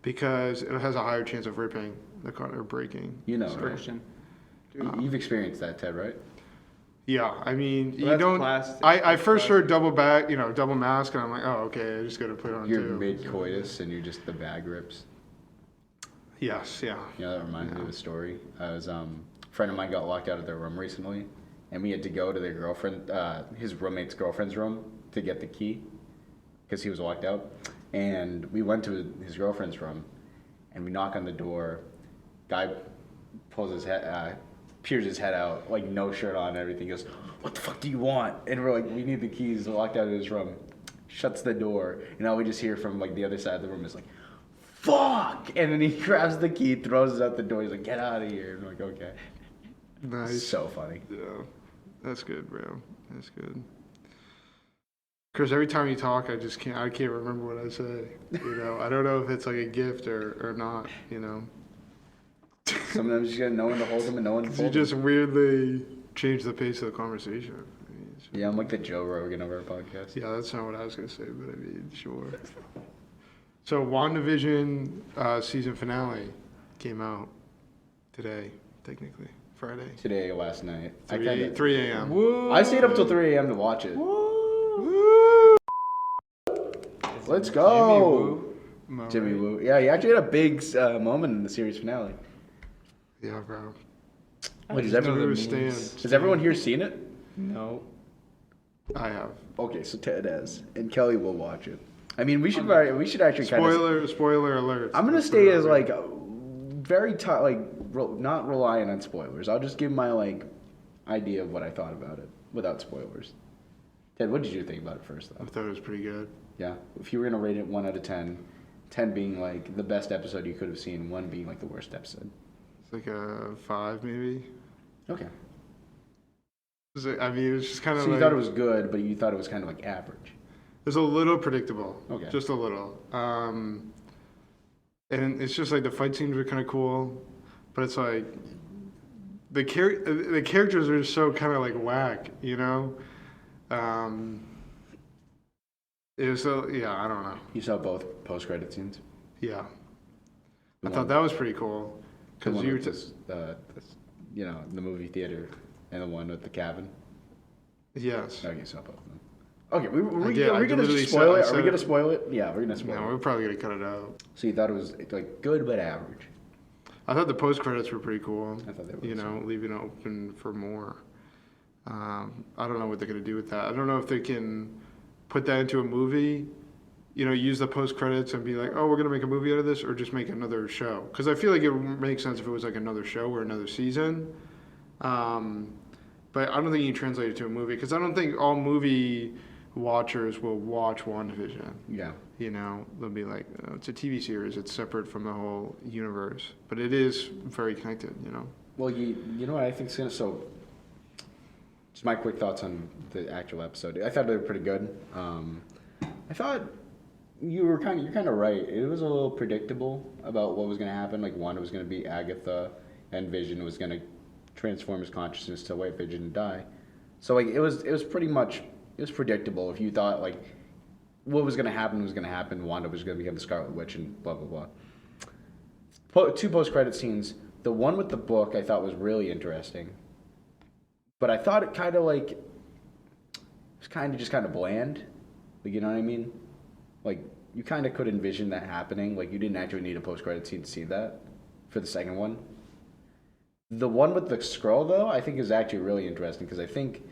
because it has a higher chance of ripping the condom or breaking. You know, Friction. right? You've experienced that, Ted, right? Yeah, I mean, Well, you that's don't. plastic. I That's first heard plastic. double mask, and I'm like, oh, okay, I just gotta put it on You're too. mid-coitus and the bag rips. Yes, yeah. You know, that reminds me of a story. I was a friend of mine got locked out of their room recently, and we had to go to their girlfriend, his roommate's girlfriend's room to get the key because he was locked out. And we went to his girlfriend's room, and we knock on the door. Guy pulls his head, peers his head out, like no shirt on and everything. He goes, "What the fuck do you want?" And we're like, "We need the keys." We're locked out of his room. Shuts the door, and all we just hear from like the other side of the room is like, "Fuck!" And then he grabs the key, throws it out the door. He's like, "Get out of here!" And we're like, "Okay." Nice. So funny. Yeah, that's good, bro. That's good. Chris, every time you talk, I can't remember what I say. You know, I don't know if it's like a gift or not. You know. Sometimes you got no one to hold them and no one to You hold just them. weirdly change the pace of the conversation. I mean, Yeah, I'm like the Joe Rogan of our podcast. yeah, that's not what I was gonna say, but I mean, sure. So, WandaVision season finale came out today, technically Friday. Today, last night. 3 a.m. I stayed up till 3 a.m. to watch it. Woo! Let's go. Am I Jimmy right? Woo. Yeah, he actually had a big moment in the series finale. Yeah, bro. What, I does just know everyone, there was Stan. has everyone here seen it? No. I have. Okay, so Ted has, and Kelly will watch it. I mean, we should actually kind of. Spoiler alert. I'm gonna stay as like very not relying on spoilers. I'll just give my like idea of what I thought about it without spoilers. Ted, what did you think about it first I though? thought it was pretty good. Yeah, if you were gonna rate it 1 out of 10, 10 being like the best episode you could have seen, 1 being like the worst episode. It's like a 5, maybe. Okay. I mean, it's just kind of So you like, thought it was good, but you thought it was kind of like average. it's a little predictable. Okay. Just a little. And it's just like the fight scenes were kind of cool, but it's like the characters are just so kind of like whack, you know. It was so yeah, I don't know. You saw both post-credit scenes. Yeah, The I one- thought that was pretty cool the because one you were with the movie theater, and the one with the cabin. yes. Okay, so both of them. Okay, are we I gonna literally spoil said- it? I Are we said gonna it. spoil it? Yeah, we're gonna spoil No, it. we're probably gonna cut it out. So you thought it was like good but average. I thought the post credits were pretty cool. I thought they were. You know, leaving it open for more. I don't know what they're gonna do with that. I don't know if they can put that into a movie. You know, use the post credits and be like, oh, we're gonna make a movie out of this, or just make another show. Because I feel like it would make sense if it was like another show or another season. But I don't think you can translate it to a movie because I don't think all movie watchers will watch WandaVision. Yeah. You know, they'll be like, oh, it's a TV series. It's separate from the whole universe, but it is very connected. You know. Well, you know what I think is gonna just my quick thoughts on the actual episode. I thought they were pretty good. I thought you're kind of right. It was a little predictable about what was gonna happen. Like Wanda was gonna be Agatha, and Vision was gonna transform his consciousness to White Vision and die. So like it was pretty much predictable. If you thought like what was gonna happen was gonna happen, Wanda was gonna become the Scarlet Witch and blah blah blah. Two post-credit scenes. The one with the book I thought was really interesting, but I thought it kind of like it was just kind of bland. Like, you know what I mean? Like you kind of could envision that happening. Like you didn't actually need a post-credit scene to see that for the second one. The one with the scroll though, I think is actually really interesting because I think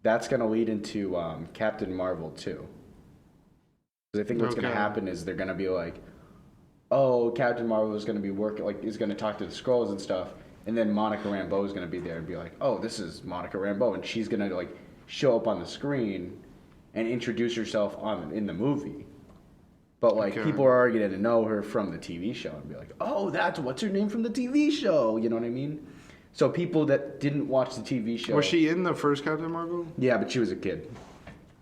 that's going to lead into Captain Marvel too. Because I think what's going to happen is they're going to be like, oh, Captain Marvel is going to be is going to talk to the Skrulls and stuff, and then Monica Rambeau is going to be there and be like, oh, this is Monica Rambeau, and she's going to like show up on the screen and introduce herself in the movie. But like people are already going to know her from the TV show and be like, oh, what's her name from the TV show? You know what I mean? So people that didn't watch the TV show. Was she in the first Captain Marvel? Yeah, but she was a kid.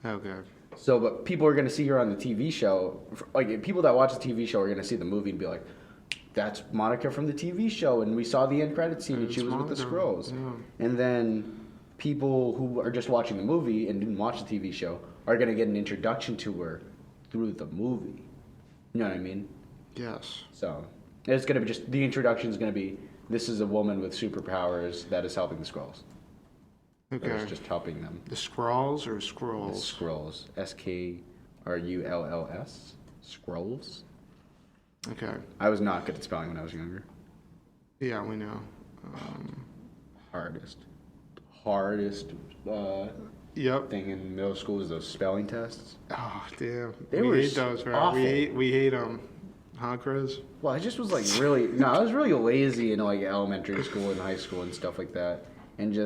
Okay. So, but people are going to see her on the TV show. Like, people that watch the TV show are going to see the movie and be like, that's Monica from the TV show. And we saw the end credit scene and she was with the Skrulls. Yeah. And then people who are just watching the movie and didn't watch the TV show are going to get an introduction to her through the movie. You know what I mean? Yes. So, it's going to be the introduction is going to be, this is a woman with superpowers that is helping the Skrulls. Or Okay. is just helping them. The Skrulls or The Scrolls? Scrolls. Skrulls. Scrolls. Okay. I was not good at spelling when I was younger. Yeah, we know. Hardest Yep. thing in middle school was those spelling tests. Oh, damn. They we were hate those, bro. awful. We hate them. Huh, Chris? Well, I just was like really no, I was really lazy in like elementary school and high school and stuff like that, and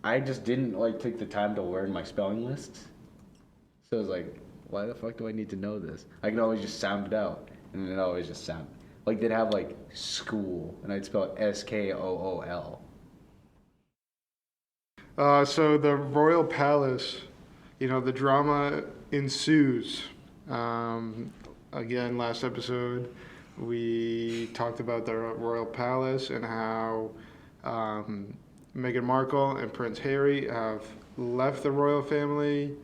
I just didn't like take the time to learn my spelling lists. So I was like, why the fuck do I need to know this? I can always just sound it out, and it always just sound like they'd have like school, and I'd spell it Skool. So the royal palace, the drama ensues. Again, last episode, we talked about the royal palace and how Meghan Markle and Prince Harry have left the royal family,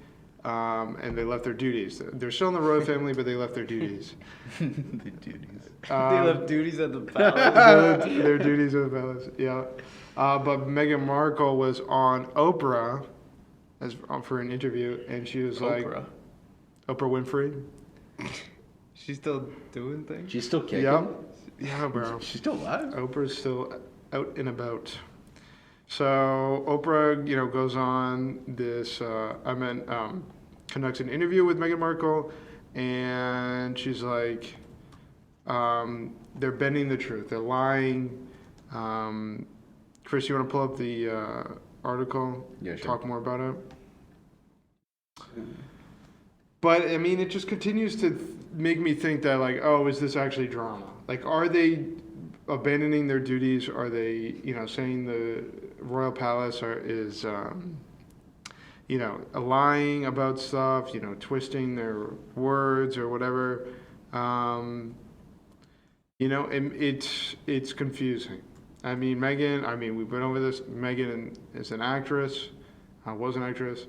and they left their duties. They're still in the royal family, but they left their duties. The duties. They left duties at the palace. Their duties at the palace, yeah. But Meghan Markle was on Oprah for an interview, and she was like, Oprah. Oprah Winfrey. She's still doing things? She's still kicking. Yeah, yeah, bro. She's still alive. Oprah's still out and about. So Oprah, goes on this. Conducts an interview with Meghan Markle, and she's like, they're bending the truth. They're lying. Chris, you want to pull up the article? Yeah, sure. Talk more about it. But I mean, it just continues to make me think that, like, oh, is this actually drama? Like, are they abandoning their duties? Are they, saying the royal palace is lying about stuff? Twisting their words or whatever. It's confusing. I mean, Megan. We've been over this. Megan is an actress. Was an actress.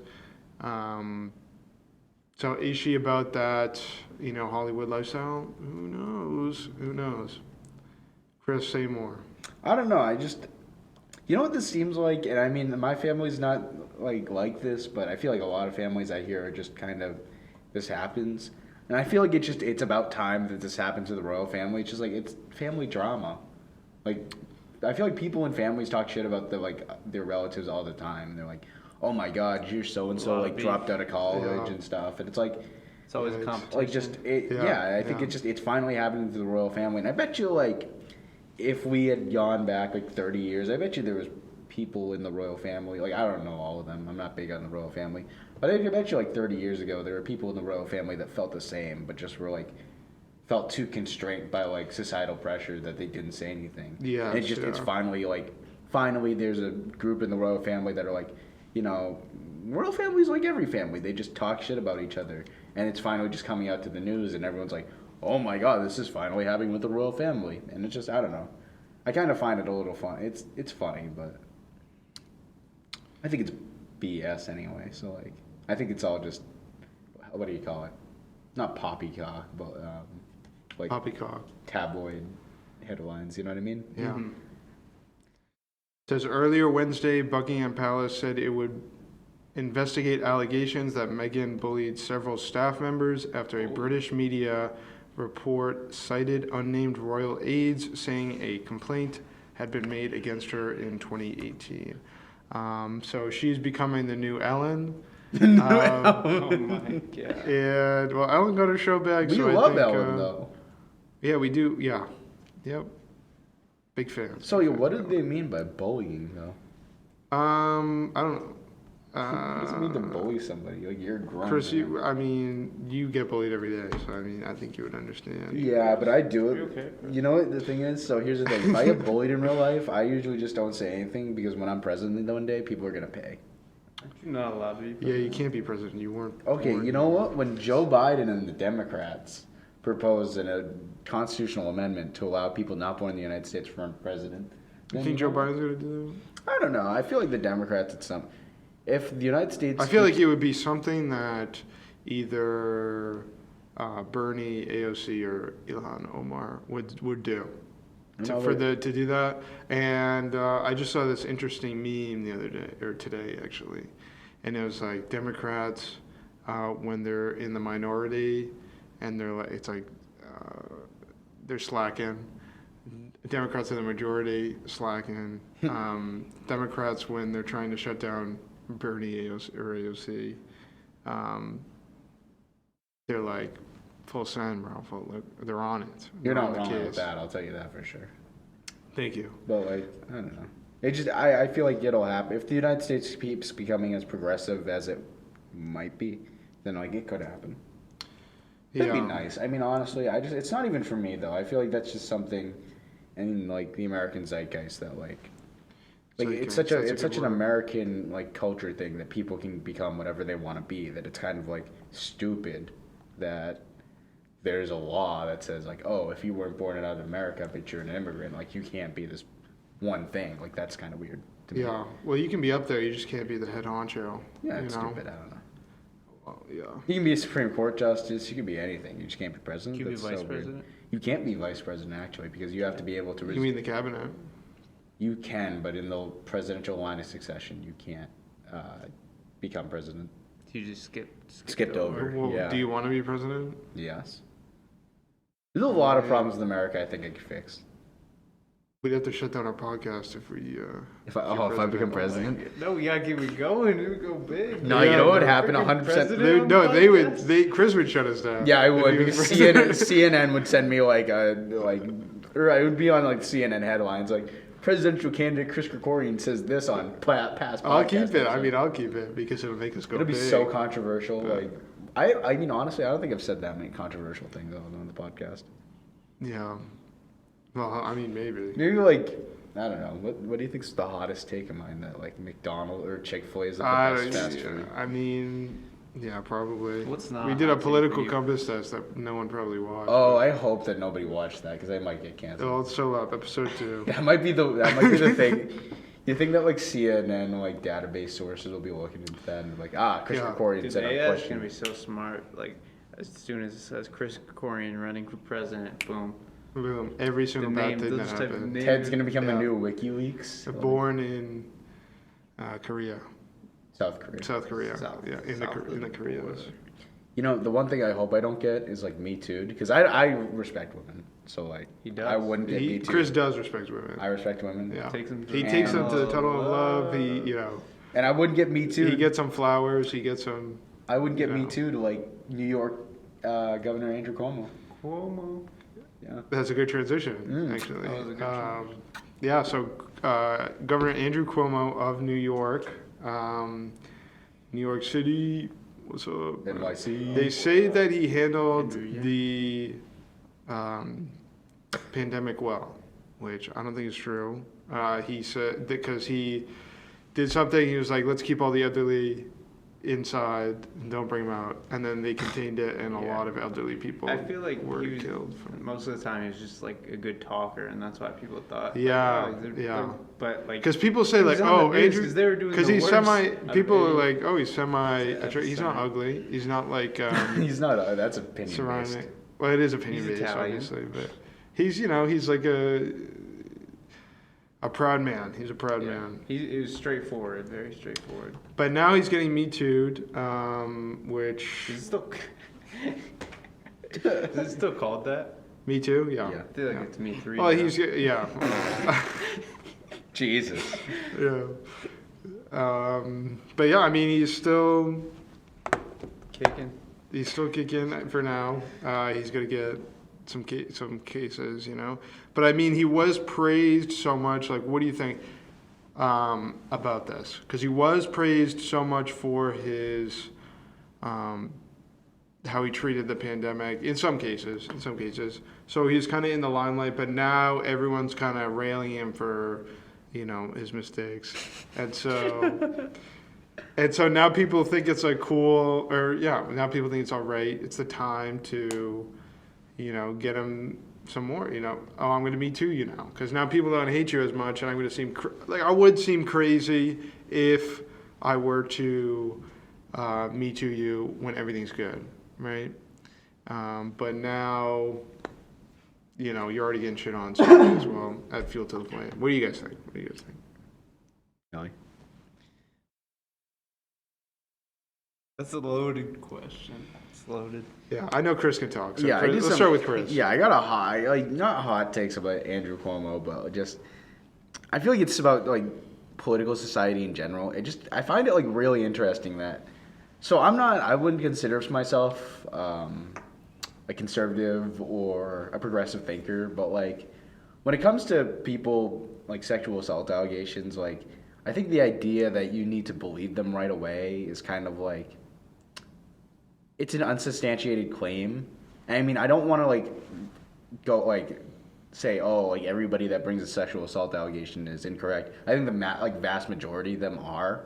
So is she about that, Hollywood lifestyle? Who knows? Chris, say more. I don't know. You know what this seems like? And I mean, my family's not like this, but I feel like a lot of families I hear are just kind of, this happens. And I feel like it's about time that this happened to the royal family. It's just like, it's family drama. Like, I feel like people in families talk shit about their relatives all the time. And they're like, oh my God, you're so-and-so dropped out of college and stuff. And it's like, it's always a competition. like I think it's finally happening to the royal family. And I bet you if we had gone back 30 years, I bet you there was people in the royal family. Like, I don't know all of them. I'm not big on the royal family. But I bet you 30 years ago, there were people in the royal family that felt the same, but just were felt too constrained by societal pressure that they didn't say anything. Yeah. And it's finally there's a group in the royal family that are royal families like every family. They just talk shit about each other. And it's finally just coming out to the news and everyone's like, oh my God, this is finally happening with the royal family. And it's just, I don't know. I kind of find it a little fun. It's funny, but I think it's BS anyway. So I think it's all just, what do you call it? Not poppycock, but Poppycock. tabloid headlines. You know what I mean? Yeah. Mm-hmm. Says earlier Wednesday, Buckingham Palace said it would investigate allegations that Meghan bullied several staff members after a British media report cited unnamed royal aides saying a complaint had been made against her in 2018. So she's becoming the new Ellen. Oh my God. And, well, Ellen got her show back. We so love I think, Ellen, though. Yeah, we do. Yeah. Yep. Big fans. So what did they mean by bullying, though? I don't know. What does it mean to bully somebody? You're grown. Chris, man. you get bullied every day, so I think you would understand. Yeah, but I do it. Okay, Chris? You know what the thing is? So here's the thing. If I get bullied in real life, I usually just don't say anything because when I'm president one day, people are going to pay. You're not allowed to be. Yeah, you can't be president. You weren't. Okay, born. you know what? When Joe Biden and the Democrats proposed a constitutional amendment to allow people not born in the United States to run president. You think Joe Biden's going to do I don't know. I feel like the Democrats at some... If the United States... that? I feel like it would be something that either Bernie, AOC, or Ilhan Omar would do. to do that. And I just saw this interesting meme the other day, or today actually, and it was like Democrats when they're in the minority, and they're like they're slacking. Democrats in the majority slacking. Democrats when they're trying to shut down Bernie AOC, they're like full send, bro. They're on it. You're not wrong with that. I'll tell you that for sure. Thank you. But like, I don't know. It just I feel like it'll happen if the United States keeps becoming as progressive as it might be. Then like it could happen. It'd be nice. I mean, honestly, it's not even for me though. I feel like that's just something, in like the American zeitgeist that like it's such an American like culture thing that people can become whatever they want to be. That it's kind of like stupid that there's a law that says like, oh, if you weren't born out of America but you're an immigrant, like you can't be this one thing. Like that's kind of weird to me. Yeah. Well, you can be up there. You just can't be the head honcho. Yeah, it's stupid. I don't know. Well, yeah. You can be a Supreme Court justice. You can be anything. You just can't be president. Can you be That's vice so weird. president? You can't be vice president actually because you have to be able to. You mean the cabinet? You can, but in the presidential line of succession, you can't become president. You just Skipped over. Well, Yeah. do you want to be president? Yes. There's a lot of problems with America I think I could fix. We'd have to shut down our podcast if we. If I become president. No, we gotta keep it going. It would go big. No, Yeah, you know what would but happen? 100%. They would. Chris would shut us down. Yeah, I if would he was because president. CNN would send me or it would be on like CNN headlines like presidential candidate Chris Krikorian says this on past. I'll podcast keep it. I episodes. mean, I'll keep it because it'll make us go It'll be big. so controversial. But- Like, I mean, honestly, I don't think I've said that many controversial things on the podcast. Yeah. Well, I mean, maybe. Maybe like, I don't know. What do you think's the hottest take of mine that like McDonald's or Chick-fil-A is like the best fast food? I mean, yeah, probably. What's not We did hot a take political for you? compass test that no one probably watched. Oh, I hope that nobody watched that because I might get canceled. Well, it's still up, episode 2. That might be the thing. You think that like CNN like database sources will be looking into that and like Chris Yeah. Krikorian Dude, said the a AI is question. gonna be so smart. Like, as soon as it says Chris Krikorian running for president, boom. Boom. Every single The bad name, thing they'll that just type happened. name. Ted's gonna become Yeah. the new WikiLeaks. Like, Born in Korea. South Korea. South Korea. South- yeah, in south the of the Koreas. border. You know, the one thing I hope I don't get is like Me Too because I respect women, so like He does. I wouldn't get Me Too. Chris does respect women. I respect women. Yeah. Takes them to He the takes them to the tunnel tunnel of love. He, And I wouldn't get Me Too. he gets some flowers. He gets some. I wouldn't get you Me know. Too to like New York Governor Andrew Cuomo. Cuomo. Yeah. That's a good transition, Mm. actually. That was a good Yeah, so Governor Andrew Cuomo of New York, New York City, what's up? NYC. They say that he handled Andrew, yeah. the pandemic well, which I don't think is true. He said because he did something, he was like, let's keep all the elderly inside and don't bring them out. And then they contained it, and a Yeah. lot of elderly people I feel like were he was, killed. From, most of the time he was just like a good talker, and that's why people thought. Yeah, like, oh, yeah. But like, because people say he like, was on the oh, news Andrew, 'cause they were doing because the he's worst semi. out of People are any- like, oh, he's semi. Yeah, He's not semi. ugly. He's not like He's not. That's opinion surrounding. based. Well, it is opinion He's based, Italian. obviously, but he's he's like a proud man. He's a proud yeah. man. It was straightforward, very straightforward. But now he's getting Me Too'd, which Is it still? Is it still called that? Me Too, yeah. Yeah. I feel like it's Me Three. Well, now. he's yeah, Jesus. yeah. But yeah, I mean, he's still kicking for now. He's gonna get some cases, But I mean, he was praised so much. Like, what do you think about this? Because he was praised so much for his how he treated the pandemic in some cases. So he's kind of in the limelight, but now everyone's kind of railing him for his mistakes, and so. And so now people think it's like cool, now people think it's all right. It's the time to, get him some more, oh, I'm going to Me Too, because now people don't hate you as much, and I'm going to seem, I would seem crazy if I were to Me Too you when everything's good, right? But now you're already getting shit on Sunday as well. Add fuel to the flame. What do you guys think? Kelly? That's a loaded question. It's loaded. Yeah, I know Chris can talk. So Yeah, let's start with Chris. Yeah, I got not hot takes about Andrew Cuomo, but just I feel like it's about like political society in general. I find it like really interesting that. So I wouldn't consider myself a conservative or a progressive thinker, but like when it comes to people like sexual assault allegations, like I think the idea that you need to believe them right away is kind of like it's an unsubstantiated claim. And I mean, I don't want to like go like say, oh, like everybody that brings a sexual assault allegation is incorrect. I think the vast majority of them are,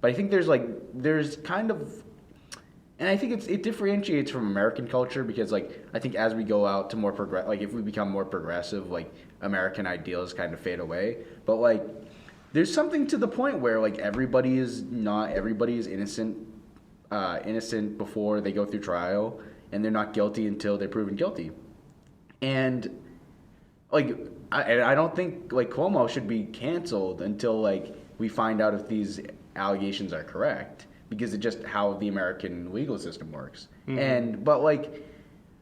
but I think there's kind of, and I think it differentiates from American culture because like I think as we go out to more like if we become more progressive, like American ideals kind of fade away. But like there's something to the point where like everybody is innocent before they go through trial, and they're not guilty until they're proven guilty. And like I don't think like Cuomo should be canceled until like we find out if these allegations are correct, because it's just how the American legal system works. Mm-hmm. But like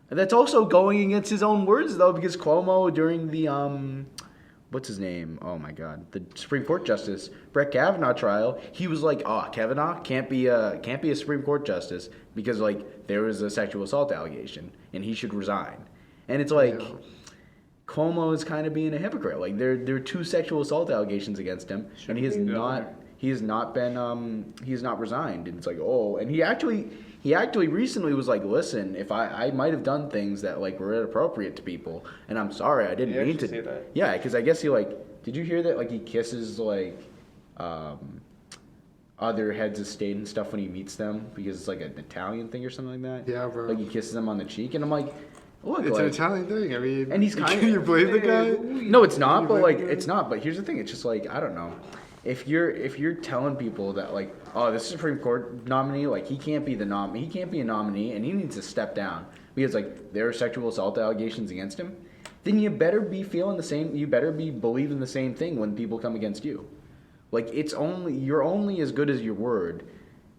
that's also going against his own words though, because Cuomo during the what's his name? Oh my God, the Supreme Court Justice Brett Kavanaugh trial. He was like, "Oh, Kavanaugh can't be a Supreme Court justice because like there was a sexual assault allegation and he should resign." And it's like Cuomo is kind of being a hypocrite. Like there are 2 sexual assault allegations against him, and he has not resigned. And it's like, oh, and he actually recently was like, listen, if I might have done things that like were inappropriate to people, and I'm sorry, I didn't mean to. Say that. Yeah, because I guess he like, did you hear that? Like he kisses like other heads of state and stuff when he meets them because it's like an Italian thing or something like that. Yeah, bro. Like he kisses them on the cheek, and I'm like, look, it's like, an Italian thing. I mean, and he's kind can you blame the guy? No, it's not. But like, it's not. But here's the thing. It's just like I don't know. If you're telling people that like, oh, this Supreme Court nominee, like he can't be a nominee, and he needs to step down because like there are sexual assault allegations against him, then you better be feeling the same. You better be believing the same thing when people come against you. Like you're only as good as your word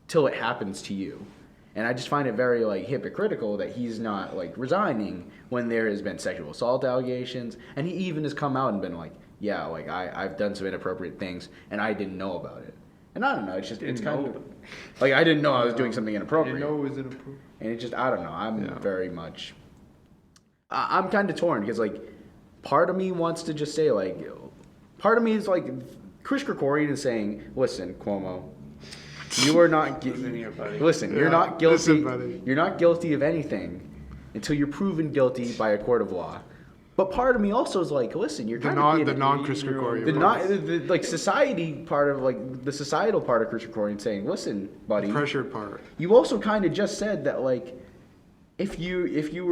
till it happens to you. And I just find it very like hypocritical that he's not like resigning when there has been sexual assault allegations, and he even has come out and been like, yeah, like I've done some inappropriate things and I didn't know about it. And I don't know, it's kind of like I didn't know I was doing something inappropriate. Didn't know it was inappropriate. And it's just I don't know. I'm very much I'm kind of torn because like part of me wants to just say like part of me is like Chris Krikorian is saying, listen, Cuomo, you are not listen, you're not guilty. You're not guilty of anything until you're proven guilty by a court of law. But part of me also is like, listen, you're kind of the non-Chris Krikorian. The like society part of like the societal part of Chris Krikorian saying, listen, buddy, the pressured part. You also kind of just said that like if you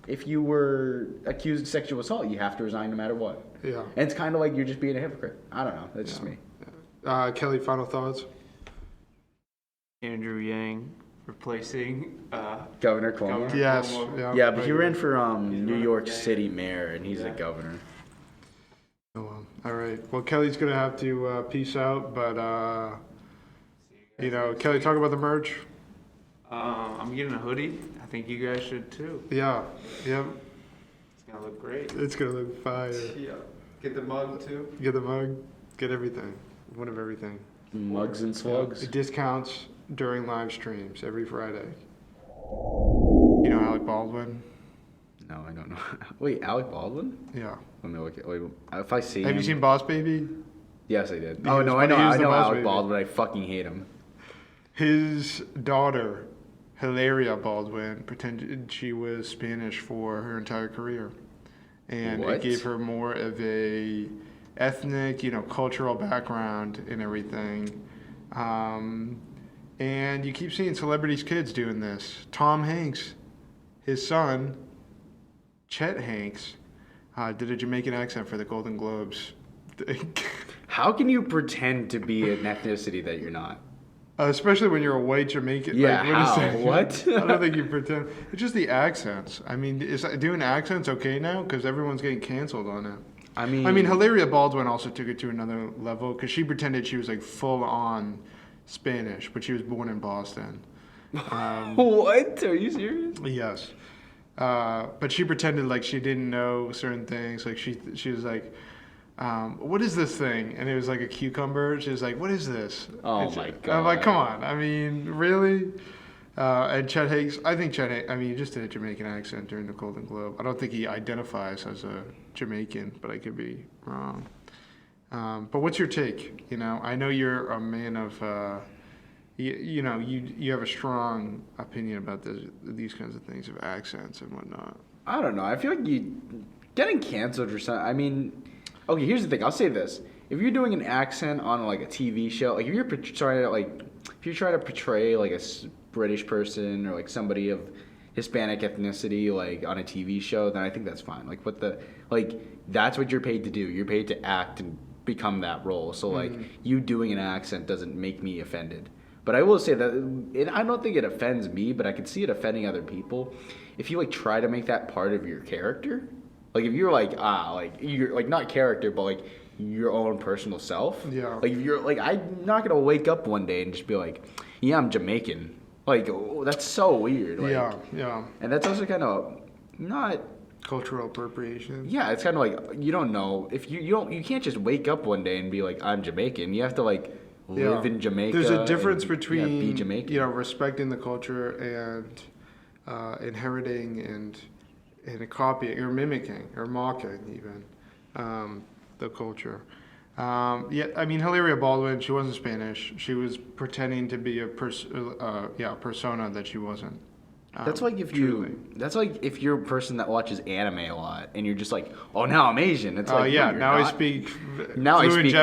were accused of sexual assault, you have to resign no matter what. Yeah. And it's kind of like you're just being a hypocrite. I don't know. That's just me. Kelly, final thoughts? Andrew Yang replacing Governor Cuomo. Yes. Cuomo. Yeah, but he ran for New York City mayor, and he's a governor. Oh, well. All right. Well, Kelly's going to have to peace out, but, Kelly, talk about the merch. I'm getting a hoodie. I think you guys should too. Yeah. Yep. It's going to look great. It's going to look fire. Yeah. Get the mug too. Get the mug. Get everything. One of everything. Mugs and slugs. Yeah. Discounts during live streams every Friday. You know Alec Baldwin? No, I don't know. Wait, Alec Baldwin? Yeah. Let me look at. Wait, if I see. Have you seen Boss Baby? Yes, I did. He Oh was no, funny. I He was know the Boss Alec Baby. Baldwin. I fucking hate him. His daughter, Hilaria Baldwin, pretended she was Spanish for her entire career, and What? it gave her more of a ethnic, cultural background and everything. And you keep seeing celebrities' kids doing this. Tom Hanks, his son, Chet Hanks, did a Jamaican accent for the Golden Globes. How can you pretend to be an ethnicity that you're not? Especially when you're a white Jamaican. Yeah, like, what is how? that? What? I don't think you pretend. It's just the accents. I mean, is doing accents okay now? Because everyone's getting canceled on it. I mean, Hilaria Baldwin also took it to another level because she pretended she was like full on Spanish, but she was born in Boston. what? Are you serious? Yes. But she pretended like she didn't know certain things. Like she was like, what is this thing? And it was like a cucumber. She was like, what is this? Oh my God. I'm like, come on. I mean, really? And Chet Hanks, I think he just did a Jamaican accent during the Golden Globe. I don't think he identifies as a Jamaican, but I could be wrong. But what's your take? I know you're a man of, you have a strong opinion about these kinds of things, of accents and whatnot. I don't know. I feel like you getting canceled for something. I mean, okay, here's the thing. I'll say this: if you're doing an accent on like a TV show, like if you're trying to portray like a British person or like somebody of Hispanic ethnicity like on a TV show, then I think that's fine. That's what you're paid to do. You're paid to act and become that role. So like you doing an accent doesn't make me offended. But I will say that I don't think it offends me, but I can see it offending other people if you like try to make that part of your character. Like if you're like you're like not character, but like your own personal self. Yeah. Like if you're like, I'm not gonna wake up one day and just be like, yeah, I'm Jamaican. Like, oh, that's so weird. Like, yeah. And that's also kind of not cultural appropriation. Yeah, it's kind of like you don't know if you can't just wake up one day and be like, I'm Jamaican. You have to like live in Jamaica. There's a difference between be Jamaican. Respecting the culture and inheriting and copying or mimicking or mocking even the culture. Hilaria Baldwin, she wasn't Spanish. She was pretending to be a persona that she wasn't. That's like if you're a person that watches anime a lot and you're just like, oh, now I'm Asian. It's like, I speak Japanese.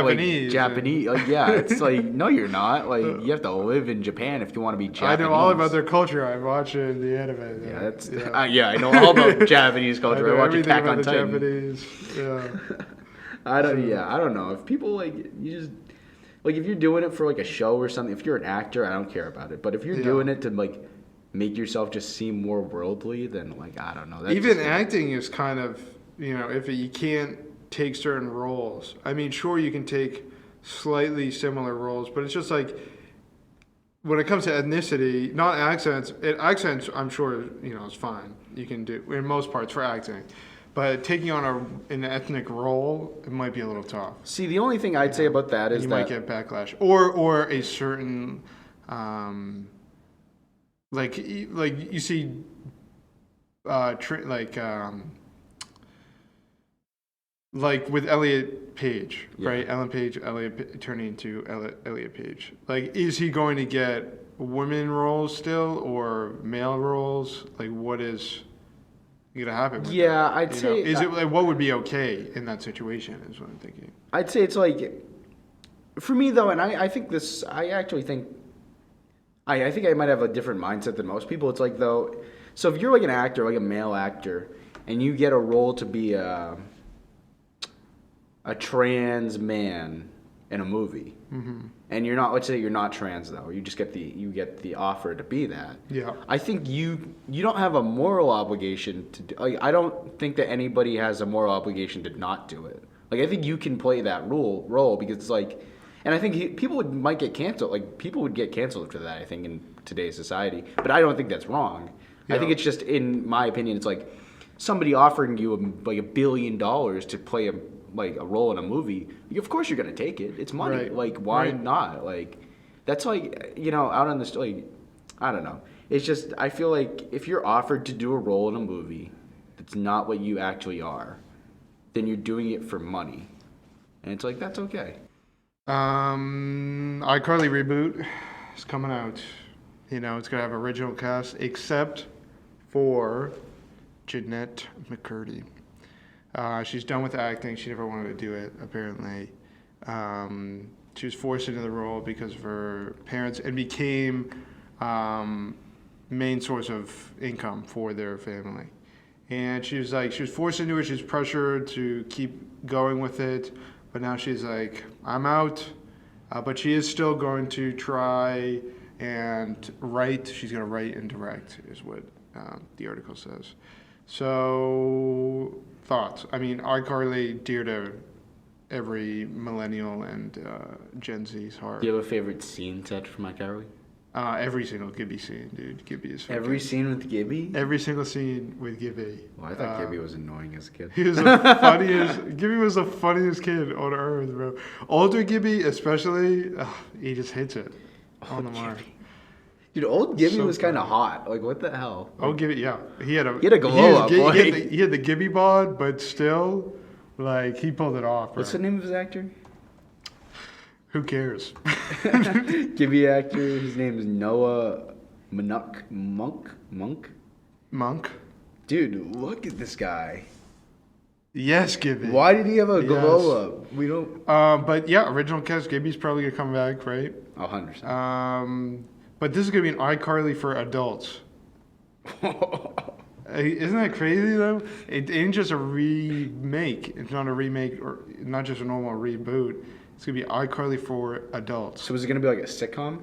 Like, Japanese. It's like, no, you're not. Like, you have to live in Japan if you want to be Japanese. I know all about their culture. I watch the anime. I know all about Japanese culture. I watch Attack on Titan. Japanese. Yeah. I don't know. If people like, you just like, if you're doing it for like a show or something, if you're an actor, I don't care about it. But if you're doing it to like make yourself just seem more worldly, then like, I don't know. That's even acting is kind of, if you can't take certain roles. I mean, sure, you can take slightly similar roles, but it's just like when it comes to ethnicity, not accents. Accents, I'm sure, is fine. You can do in most parts for acting. But taking on an ethnic role, it might be a little tough. See, the only thing I'd say about that is you might get backlash, or a certain, like you see, like with Elliot Page, right? Ellen Page, turning into Elliot Page. Like, is he going to get women roles still or male roles? Like, what is going to happen with that? I'd say... Is it like, what would be okay in that situation is what I'm thinking. I'd say it's like, for me though, and I think I think I might have a different mindset than most people. It's like, though, so if you're like an actor, like a male actor, and you get a role to be a trans man in a movie, and you're not, let's say you're not trans though, you just get the offer to be that. Yeah. I think you don't have a moral obligation to do, like, I don't think that anybody has a moral obligation to not do it. Like, I think you can play that role because it's like, and I think people might get canceled. Like, people would get canceled for that, I think, in today's society. But I don't think that's wrong. Yeah. I think it's just, in my opinion, it's like somebody offering you $1 billion to play a role in a movie. Of course you're going to take it. It's money. Right. Like, why not? Like, that's like, out on the, like, I don't know. It's just, I feel like if you're offered to do a role in a movie that's not what you actually are, then you're doing it for money. And it's like, that's okay. iCarly Reboot is coming out. It's going to have original cast except for Jeanette McCurdy. She's done with acting. She never wanted to do it, apparently. She was forced into the role because of her parents and became main source of income for their family. And she was forced into it. She was pressured to keep going with it. But now she's like, I'm out. But she is still going to try and write. She's going to write and direct, is what the article says. So, thoughts? I mean, iCarly, dear to every millennial and Gen Z's heart. Do you have a favorite scene set from iCarly? Every single Gibby scene, dude. Gibby is fucking, Every scene with Gibby? every single scene with Gibby. Well, I thought Gibby was annoying as a kid. He was the funniest. Gibby was the funniest kid on earth, bro. Older Gibby, especially, he just hits it on the mark. Dude, old Gibby So was kind of funny. hot. Like, what the hell? Oh, Gibby, yeah. He had a glow up, boy. he had the Gibby bod, but still, like, he pulled it off, bro. What's the name of his actor? Who cares? Gibby actor. His name is Noah Monk. Monk? Dude, look at this guy. Yes, Gibby. Why did he have a Yes. glow up? We don't. But yeah, original cast, Gibby's probably going to come back, right? 100%. But this is going to be an iCarly for adults. Isn't that crazy though? It ain't just a remake. It's not a remake or not just a normal reboot. It's gonna be iCarly for adults. So is it gonna be like a sitcom?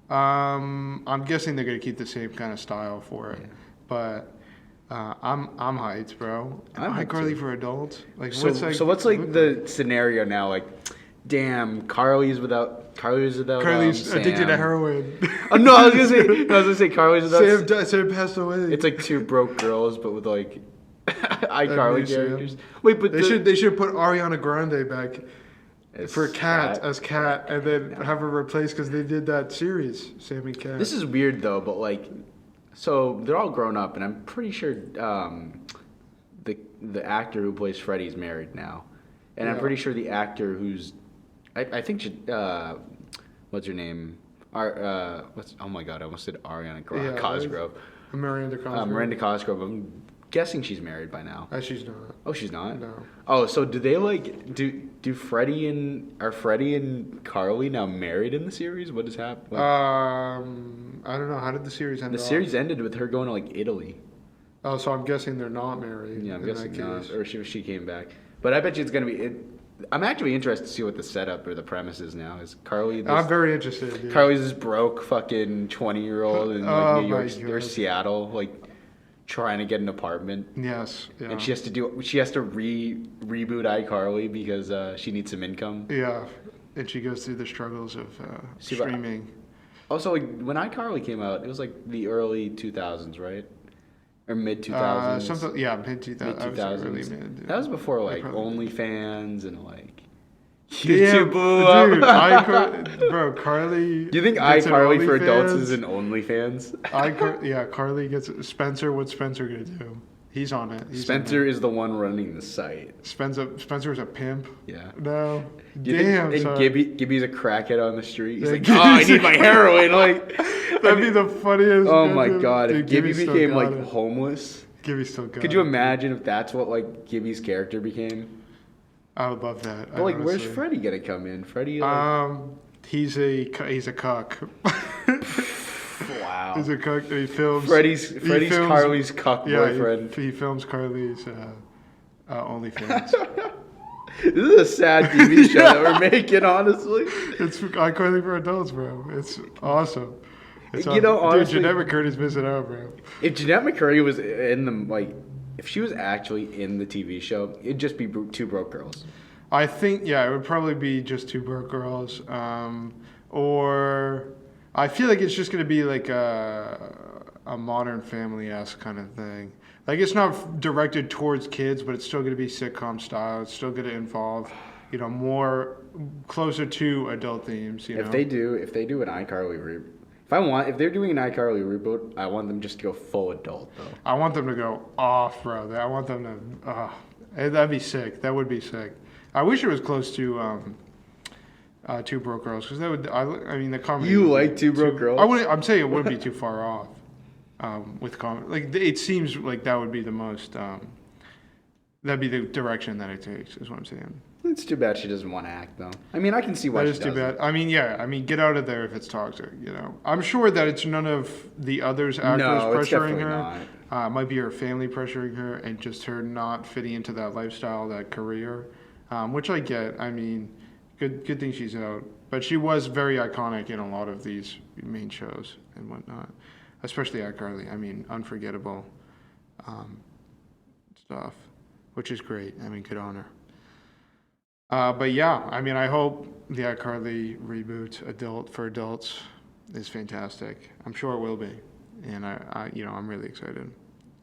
I'm guessing they're gonna keep the same kind of style for it, but I'm hyped, bro. I'm hyped iCarly too. for adults. Like So what's like the scenario now? Like, damn, Carly's without Carly's Sam. addicted to heroin. Oh, no, I was gonna say Carly's without. Sam passed away. It's like two broke girls, but with like iCarly Amazing. characters. Wait, but they should put Ariana Grande back As for Cat Kat. as Cat, and then have her replaced because they did that series, Sam and Cat. This is weird though, but like, so they're all grown up, and I'm pretty sure the actor who plays Freddy's married now, and I'm Yeah. pretty sure the actor who's, I think she, what's her name? Oh my god, I almost said Ariana Yeah, Cosgrove. Miranda Cosgrove. Miranda Cosgrove. I'm guessing she's married by now. She's not. Oh, she's not. No. Oh, so do they like do Freddie and Carly now married in the series? What has happened? I don't know. How did the series end? The series ended with her going to like Italy. Oh, so I'm guessing they're not married. Yeah, I'm in guessing that not, case. or she came back. But I bet you it's gonna be. I'm actually interested to see what the setup or the premise is now. Is Carly? I'm very interested. Dude. Carly's this broke fucking 20-year-old in like Oh New York my or God. Seattle, like trying to get an apartment. Yes. Yeah. And she has to reboot iCarly because she needs some income. Yeah, and she goes through the struggles of See, but- streaming. Also, like, when iCarly came out, it was like the early 2000s, right? Or mid 2000s. Something. Yeah, mid 2000s. Mid I was early 2000s. mid. That was before like probably- OnlyFans and like Damn, YouTube blew up. dude, bro, Carly. Do you think gets an iCarly for adults OnlyFans. is an OnlyFans? Yeah, Carly gets Spencer. What's Spencer gonna do? He's on it. He's Spencer is the one running the site. Spencer's a pimp. Yeah. No. Do you think- Damn. and son. Gibby's a crackhead on the street. He's Yeah, like, oh, I need my heroin. Like, That'd be the funniest. oh my goddamn- god, if Dude, Gibby Gibby's still became got like it. homeless, Gibby still got could you it. imagine if that's what like Gibby's character became? I would love that. But like, where's honestly. Freddy gonna come in? Freddy, like, He's a cuck. wow. He's a cuck. He films. Freddy's he films- Carly's cuck Yeah, boyfriend. he films Carly's OnlyFans. This is a sad TV show that we're making, honestly. It's iCarly for adults, bro. It's awesome. It's You know, awesome. honestly- Dude, Jeanette McCurdy's missing out, bro. If Jeanette McCurdy was in the like, if she was actually in the TV show, it'd just be two broke girls. I think, yeah, it would probably be just two broke girls. Or I feel like it's just going to be like a Modern Family-esque kind of thing. Like, it's not directed towards kids, but it's still going to be sitcom style. It's still going to involve, more closer to adult themes, If they do an iCarly reboot, if they're doing an iCarly reboot, I want them just to go full adult though. I want them to go off, bro. I want them to, that'd be sick. That would be sick. I wish it was close to Two Broke Girls, because that would. I mean, the comedy. You like Two Broke Girls? I'm saying it wouldn't be too far off with comedy. Like, it seems like that would be the most. That'd be the direction that it takes. Is what I'm saying. It's too bad she doesn't want to act though. I mean, I can see why That she is too doesn't. bad. I mean, yeah. I mean, get out of there if it's toxic. I'm sure that it's none of the others actors No, it's pressuring definitely her. not. It might be her family pressuring her, and just her not fitting into that lifestyle, that career, which I get. I mean, good thing she's out. but she was very iconic in a lot of these main shows and whatnot, especially iCarly. I mean, unforgettable stuff, which is great. I mean, good on her. But yeah, I mean, I hope the iCarly reboot for adults is fantastic. I'm sure it will be, and I'm really excited.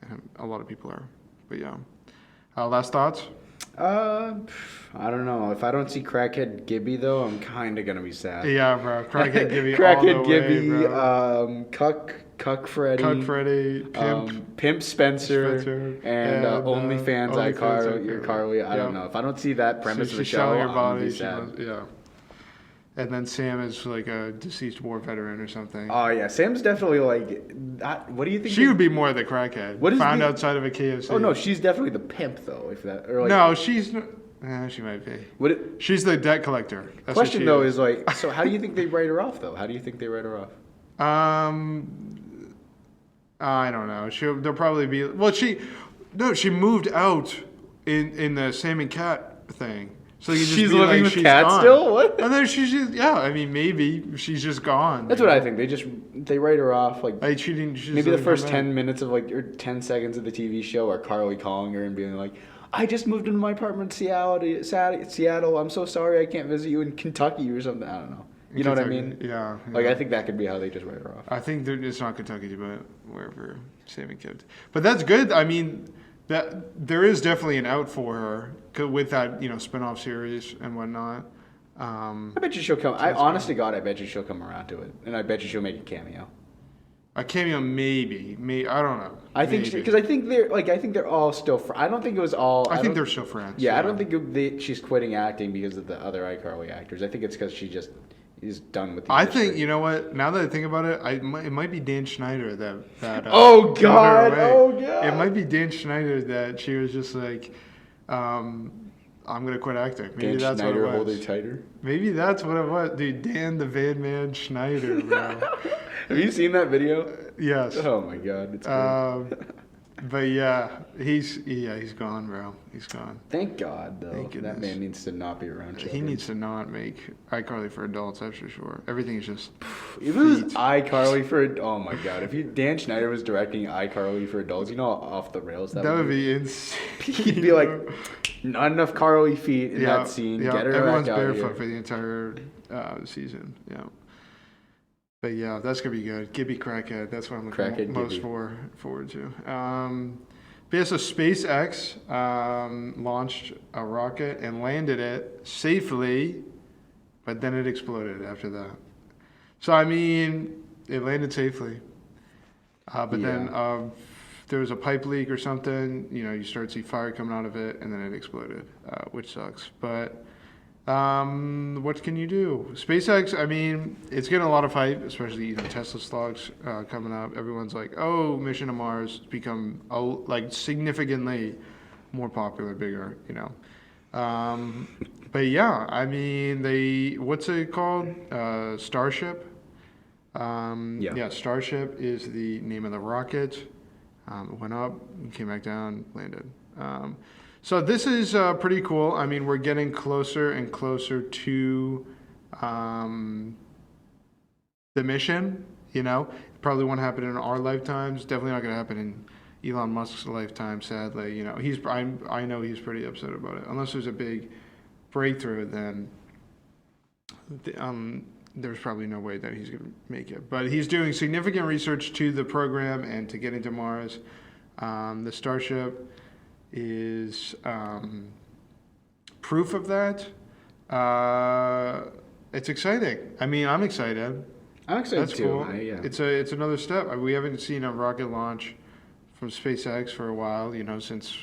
And a lot of people are. But yeah, last thoughts? I don't know. If I don't see Crackhead Gibby though, I'm kind of gonna be sad. Yeah, bro. Crackhead Gibby. Crackhead all the Gibby. way, bro. Cuck Freddy. Cuck Freddy. Pimp Spencer. and OnlyFans OnlyFans Carly. I don't know. If I don't see that premise of the she's show, selling her I'm body. gonna be sad. Yeah. And then Sam is like a deceased war veteran or something. Oh yeah, Sam's definitely like. What do you think? She would be more the crackhead. What is found outside of a KFC. Oh no, she's definitely the pimp though. If that or like. No, she's. She might be. She's the debt collector. That's question though is like, so how do you think they write her off though? How do you think they write her off? I don't know. There'll probably be. Well, she moved out in the Sam and Cat thing. So you just she's be living like, with Cat gone. still? What? And then she's just, yeah. I mean, maybe she's just gone. That's what I think. They write her off like. Maybe the first 10 minutes of like or 10 seconds of the TV show are Carly calling her and being like, "I just moved into my apartment in Seattle. I'm so sorry I can't visit you in Kentucky or something." I don't know. You know what I mean? Yeah. Like I think that could be how they just write her off. I think it's not Kentucky, but wherever Sam and Cat. But that's good. I mean. That there is definitely an out for her with that spinoff series and whatnot. I bet you she'll come. I honest to God, I bet you she'll come around to it, and I bet you she'll make a cameo. A cameo, maybe. I don't know. I think because I think they're all still. I don't think it was all. I think they're still friends. Yeah, I don't think she's quitting acting because of the other iCarly actors. I think it's because she just is done with the industry. think, you know what, now that I think about it, it might be Dan Schneider that oh God. It might be Dan Schneider that she was just like, I'm going to quit acting. Maybe Dan that's Schneider what it was. hold her tighter? Maybe that's what it was. Dude, Dan the Van Man Schneider, bro. Have you seen that video? Yes. Oh my God, it's great. But yeah, he's gone, bro. He's gone. Thank God, though. Thank goodness. That man needs to not be around children. He needs to not make iCarly for adults, that's for sure. Everything is just. If it was iCarly for oh my God, if Dan Schneider was directing iCarly for adults, you know how off the rails that would be insane. He'd be like, not enough Carly feet in that scene. Yeah, get her everyone's back out barefoot here. for the entire season. Yeah. But yeah, that's gonna be good. Gibby Crackhead. That's what I'm looking most forward to. But yeah, so SpaceX launched a rocket and landed it safely, but then it exploded after that. So I mean, it landed safely, but then there was a pipe leak or something. You start to see fire coming out of it, and then it exploded, which sucks. But what can you do? SpaceX, I mean, it's getting a lot of hype, especially Tesla stocks coming up. Everyone's like, "Oh, mission to Mars become significantly more popular, bigger." But yeah, I mean, what's it called? Starship. Starship is the name of the rocket. It went up, came back down, landed. So this is pretty cool. I mean, we're getting closer and closer to the mission. Probably won't happen in our lifetimes. Definitely not going to happen in Elon Musk's lifetime. Sadly, I know he's pretty upset about it. Unless there's a big breakthrough, then there's probably no way that he's going to make it. But he's doing significant research to the program and to getting to Mars. The Starship is proof of that. It's exciting. I mean, I'm excited. I'm excited That's too. cool. It's another step. We haven't seen a rocket launch from SpaceX for a while. Since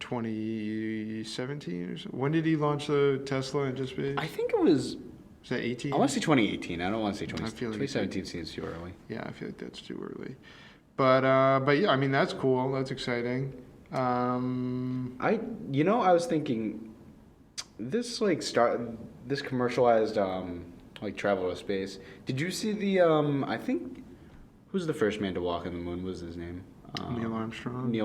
2017 or so. When did he launch the Tesla into space? I think it was. Was that 18? I want to say 2018. I don't want to say 2017 seems too early. Yeah, I feel like that's too early. But yeah, I mean, that's cool. That's exciting. I was thinking this this commercialized travel to space. Did you see the I think who's the first man to walk on the moon? What was his name? Neil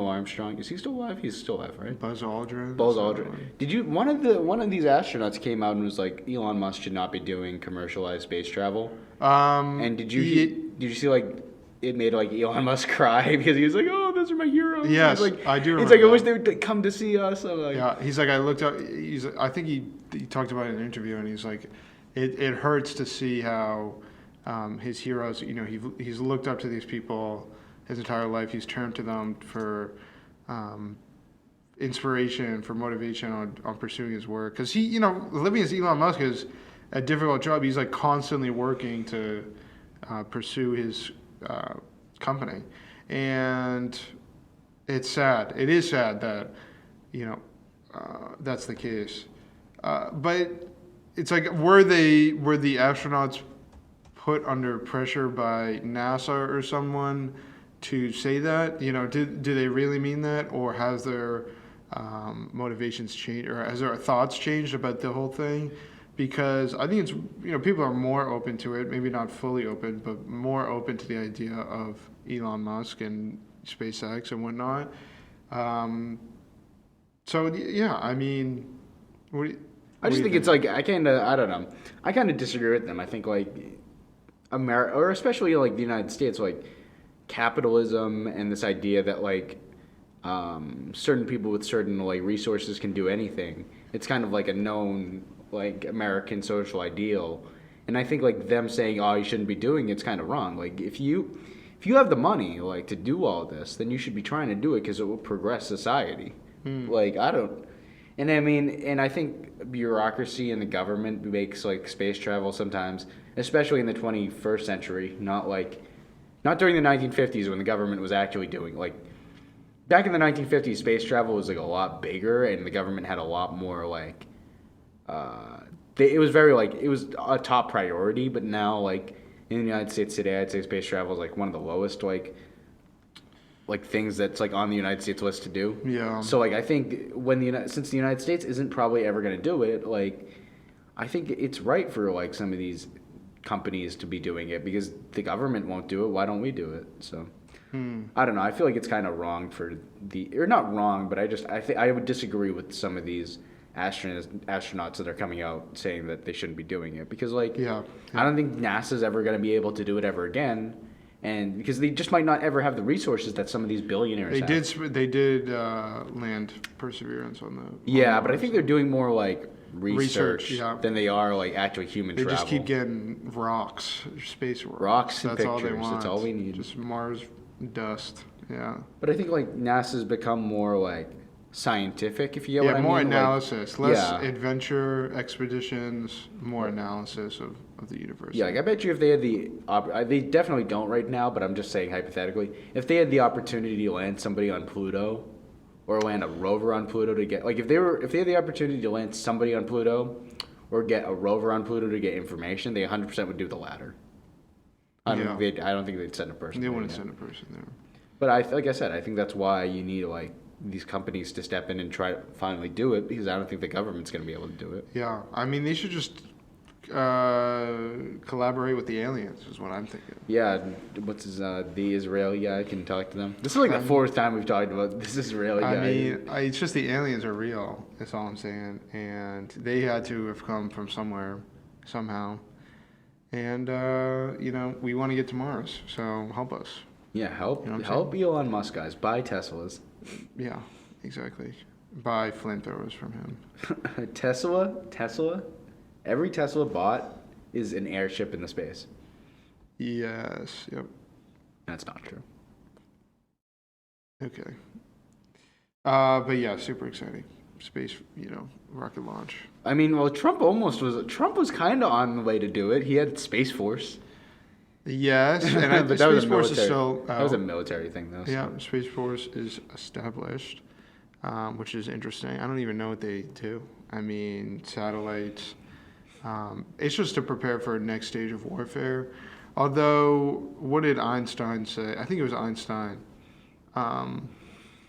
Armstrong. Is he still alive? He's still alive, right? Buzz Aldrin. Buzz Aldrin. Did you one of these astronauts came out and was like Elon Musk should not be doing commercialized space travel? And did you see like it made like Elon Musk cry because he was like, "Oh, those are my heroes." Yes, like, I do. He's like, "I wish they would come to see us." I'm like, yeah, he's like, I looked up. I think he talked about it in an interview, and he's like, it hurts to see how his heroes. You know, he's looked up to these people his entire life. He's turned to them for inspiration, for motivation on pursuing his work. Because he, living as Elon Musk is a difficult job. He's like constantly working to pursue his company, and it's sad. It is sad that that's the case. But it's like, were the astronauts put under pressure by NASA or someone to say that? Do they really mean that, or has their motivations changed, or has their thoughts changed about the whole thing? Because I think it's, people are more open to it, maybe not fully open, but more open to the idea of Elon Musk and SpaceX and whatnot. So yeah, I mean, I just think it's like I don't know. I kind of disagree with them. I think like America, or especially like the United States, like capitalism and this idea that like certain people with certain like resources can do anything. It's kind of like a known like American social ideal, and I think like them saying, "Oh, you shouldn't be doing it's kind of wrong." Like if you have the money like to do all this, then you should be trying to do it because it will progress society. Like I don't. And I mean, and I think bureaucracy in the government makes like space travel sometimes, especially in the 21st century, not during the 1950s when the government was actually doing like back in the 1950s, space travel was like a lot bigger and the government had a lot more like it was very like it was a top priority. But now like in the United States today, I'd say space travel is like one of the lowest like things that's like on the United States list to do. Yeah. So like I think since the United States isn't probably ever going to do it, like I think it's right for like some of these companies to be doing it because the government won't do it. Why don't we do it? So I don't know. I feel like it's kind of wrong or not wrong, but I would disagree with some of these astronauts that are coming out saying that they shouldn't be doing it because like I don't think NASA's ever going to be able to do it ever again. And because they just might not ever have the resources that some of these billionaires have. They did land Perseverance on the. Yeah, but I think they're doing more like research yeah, than they are like actual human travel. They just keep getting rocks, space rocks. Rocks and That's pictures. all they want. That's all we need. Just Mars dust. Yeah. But I think like NASA's become more like scientific, if you get what I mean. More analysis, like, less adventure expeditions, more analysis of the universe. Yeah, like I bet you if they had they definitely don't right now, but I'm just saying hypothetically, if they had the opportunity to land somebody on Pluto, or land a rover on Pluto to get, like if they had the opportunity to land somebody on Pluto, or get a rover on Pluto to get information, they 100% would do the latter. I don't think they'd send a person. They wouldn't send a person there. But like I said, I think that's why you need like these companies to step in and try to finally do it because I don't think the government's going to be able to do it. Yeah, I mean they should just collaborate with the aliens is what I'm thinking. Yeah, what's his the Israeli guy can talk to them. This is like the fourth time we've talked about this Israeli guy. I mean, it's just the aliens are real. That's all I'm saying, and they had to have come from somewhere, somehow, and we want to get to Mars, so help us. Yeah, help Elon Musk, guys. Buy Teslas. Yeah, exactly. Buy flamethrowers from him. Tesla. Every Tesla bought is an airship in the space. Yes. Yep. That's not true. Okay. But yeah, super exciting. Space, rocket launch. I mean, well, Trump was kind of on the way to do it. He had Space Force. Yes, and but Space Force is still. That was a military thing, though. Yeah, Space Force is established, which is interesting. I don't even know what they do. I mean, satellites. It's just to prepare for a next stage of warfare. Although, what did Einstein say? I think it was Einstein.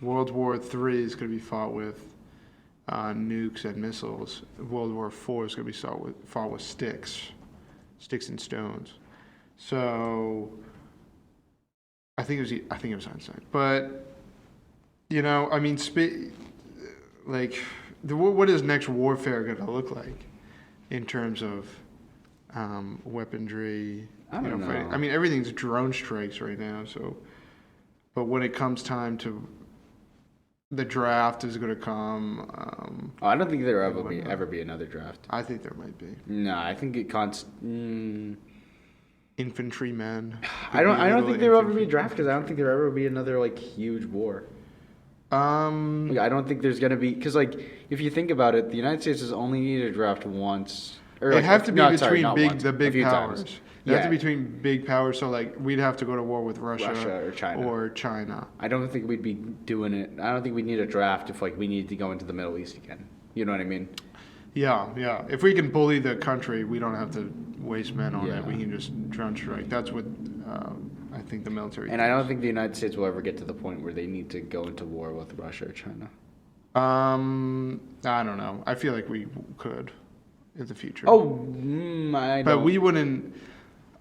World War III is going to be fought with nukes and missiles. World War IV is going to be fought with sticks and stones. So I think it was Einstein. But you know, I mean, like, what is next warfare going to look like in terms of weaponry? I don't know. Fighting? I mean, everything's drone strikes right now. So, but when it comes time to the draft is going to come. I don't think there will ever be another draft. I think there might be. No, I think it Infantrymen. I don't think there will ever be a draft because I don't think there will ever be another like huge war. Like, I don't think there's gonna be because like if you think about it, the United States has only needed a draft once. Or It like, have to be no, between sorry, not once, the a big few powers. times. They have to be between big powers. So like we'd have to go to war with Russia or China. I don't think we'd be doing it. I don't think we'd need a draft if like we needed to go into the Middle East again. You know what I mean? Yeah. If we can bully the country, we don't have to waste men on it. We can just drone strike. That's what I think the military. And I don't think the United States will ever get to the point where they need to go into war with Russia or China. I don't know. I feel like we could in the future. But we wouldn't.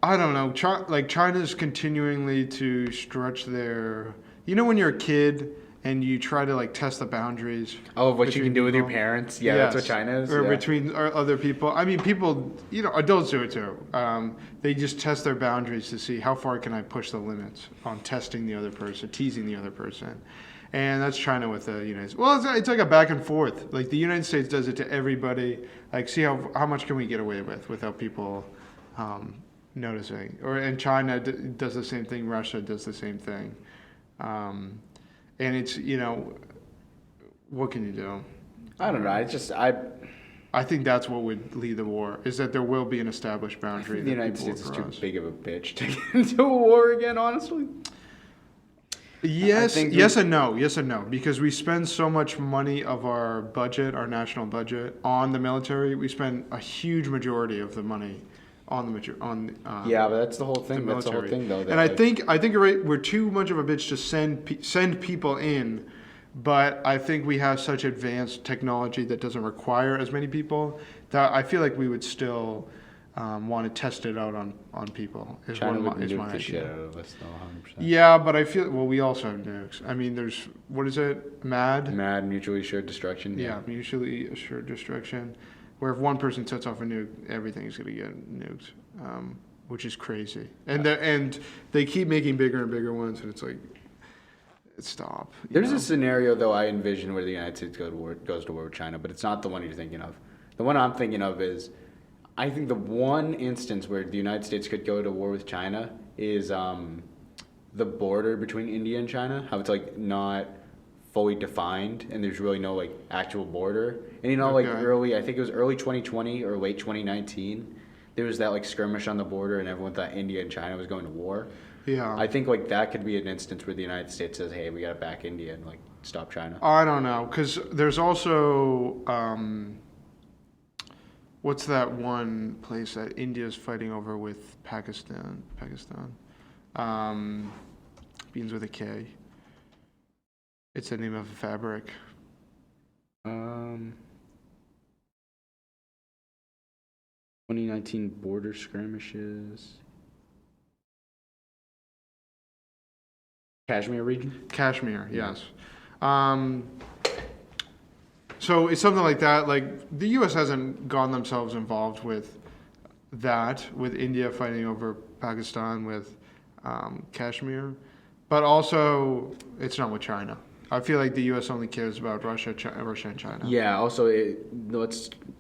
I don't know. China's continually to stretch their. You know, when you're a kid and you try to like test the boundaries. Oh, of what you can do with your parents. Yeah, yes. That's what China is. Or between other people. I mean, people. You know, adults do it too. They just test their boundaries to see how far can I push the limits on testing the other person, teasing the other person. And that's China with the United States. Well, it's like a back and forth. Like the United States does it to everybody. Like, see how much can we get away with without people noticing. And China does the same thing. Russia does the same thing. And it's, you know, what can you do? I don't know. I think that's what would lead the war, is that there will be an established boundary. The United States is too big of a bitch to get into a war again, honestly. Yes and no, because we spend so much money of our budget, our national budget, on the military. We spend a huge majority of the money on the yeah, but that's the whole thing. That's the whole thing, though. And I think you're right. We're too much of a bitch to send people in, but I think we have such advanced technology that doesn't require as many people that I feel like we would still want to test it out on people. China would nuke the shit out of us, though, 100%. Yeah, but I feel we also have nukes. I mean, there's what is it? MAD, mutually assured destruction. Yeah, mutually assured destruction. Where if one person sets off a nuke, everything's going to get nuked, which is crazy. And they keep making bigger and bigger ones, and it's like, stop. There's a scenario, though, I envision where the United States goes to war with China, but it's not the one you're thinking of. The one I'm thinking of is, I think the one instance where the United States could go to war with China is the border between India and China, how it's like not fully defined and there's really no like actual border. And you know, like I think it was early 2020 or late 2019, there was that like skirmish on the border and everyone thought India and China was going to war. Yeah. I think like that could be an instance where the United States says, hey, we got to back India and like stop China. I don't know, because there's also what's that one place that India's fighting over with Pakistan? Begins with a K. It's the name of a fabric. 2019 border skirmishes. Kashmir region? Kashmir, yes. So it's something like that. Like the U.S. hasn't gotten themselves involved with that, with India fighting over Pakistan, with Kashmir, but also it's not with China. I feel like the U.S. only cares about Russia and China. Yeah. Also,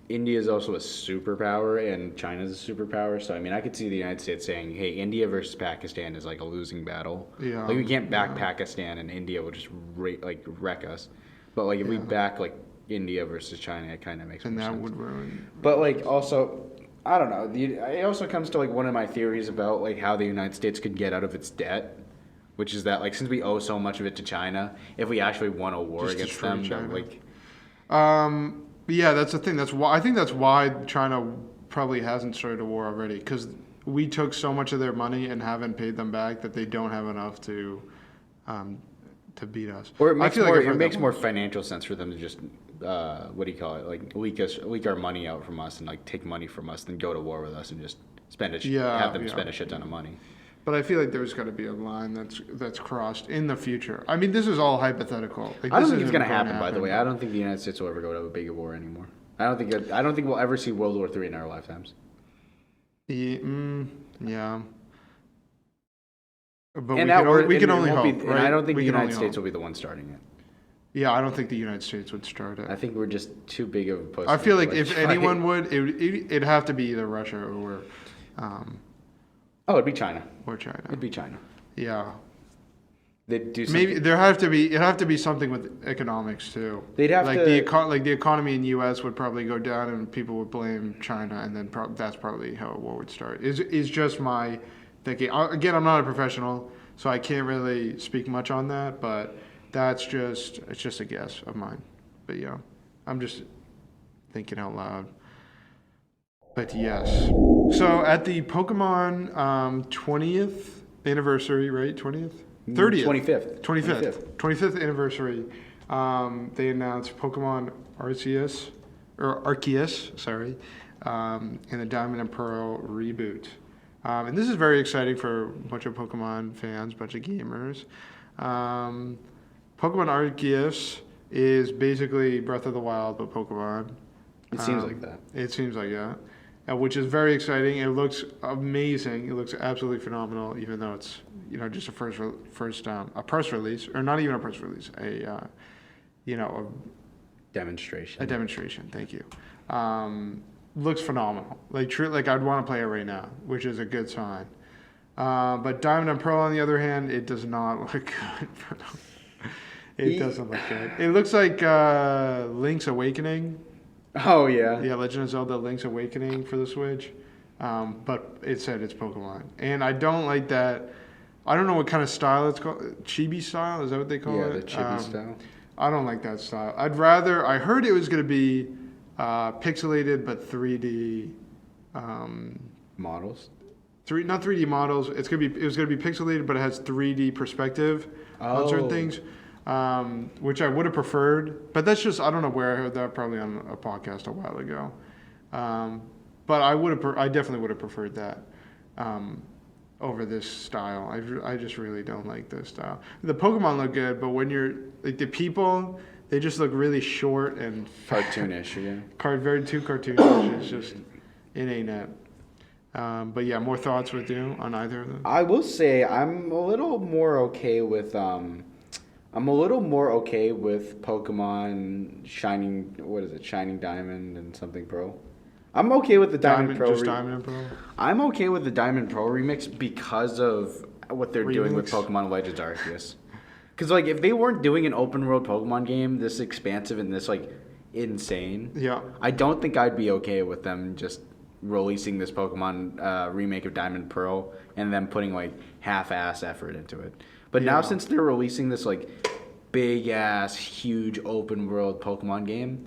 India is also a superpower, and China is a superpower. So I mean, I could see the United States saying, "Hey, India versus Pakistan is like a losing battle. Yeah. Like we can't back Pakistan, and India will just wreck us. But like if we back like India versus China, it kind of makes more sense. And that would ruin. But like also, I don't know. It also comes to like one of my theories about like how the United States could get out of its debt. Which is that, like, since we owe so much of it to China, if we actually won a war against them, like, yeah, that's the thing. I think that's why China probably hasn't started a war already, because we took so much of their money and haven't paid them back that they don't have enough to beat us. Or it makes more financial sense for them to just what do you call it? Like leak our money out from us and like take money from us, than go to war with us and just spend have them spend a shit ton of money. But I feel like there's got to be a line that's crossed in the future. I mean, this is all hypothetical. Like, I don't this think it's isn't going to going happen. By the way, I don't think the United States will ever go to a big war anymore. I don't think we'll ever see World War III in our lifetimes. Yeah. But And we can only it won't hope, be, right? And I don't think We the can only United States hope. will be the one starting it. Yeah, I don't think the United States would start it. I think we're just too big of a pussy. I feel like to, if fight. anyone would, it'd have to be either Russia or it'd be China. China. It'd be China. Yeah. They'd do something. Maybe it'd have to be something with economics too. They'd have like to the economy in the U.S. would probably go down, and people would blame China, and then that's probably how a war would start. Is just my thinking. Again, I'm not a professional, so I can't really speak much on that, but it's just a guess of mine. But yeah, I'm just thinking out loud. But yes. So at the Pokemon 20th anniversary, right? 20th? 30th. 25th anniversary, they announced Pokemon Arceus, sorry, and the Diamond and Pearl reboot. And this is very exciting for a bunch of Pokemon fans, a bunch of gamers. Pokemon Arceus is basically Breath of the Wild, but Pokemon. It seems like that. It seems like that. Which is very exciting. It looks amazing. It looks absolutely phenomenal, even though it's just a press release, or not even a press release, a Demonstration. a demonstration. Thank you. Looks phenomenal. Like I'd want to play it right now, which is a good sign. But Diamond and Pearl, on the other hand, it does not look good. It doesn't look good. It looks like Link's Awakening. Oh yeah. Yeah, Legend of Zelda: Link's Awakening for the Switch, but it said it's Pokemon, and I don't like that. I don't know what kind of style it's called. Chibi style, is that what they call it? Yeah, the chibi style. I don't like that style. I heard it was going to be pixelated but 3D. Models. Not 3D models. It was going to be pixelated, but it has 3D perspective on certain things. Which I would have preferred, but that's just, I don't know where I heard that, probably on a podcast a while ago. But I definitely would have preferred that over this style. I just really don't like this style. The Pokemon look good, but when you're like the people, they just look really short and Cartoonish, yeah. Very too cartoonish. It's just, it ain't it. But yeah, more thoughts with you on either of them? I will say I'm a little more okay with Pokemon Shining Diamond and something Pearl. I'm okay with the Diamond Pro. Diamond and Pearl? I'm okay with the Diamond Pro remix because of what they're doing with Remix? Pokemon Legends Arceus. Because like if they weren't doing an open world Pokemon game this expansive and this like insane, Yeah. I don't think I'd be okay with them just releasing this Pokemon remake of Diamond and Pearl and then putting like half-ass effort into it. But now Yeah. since they're releasing this like big ass huge open world Pokemon game,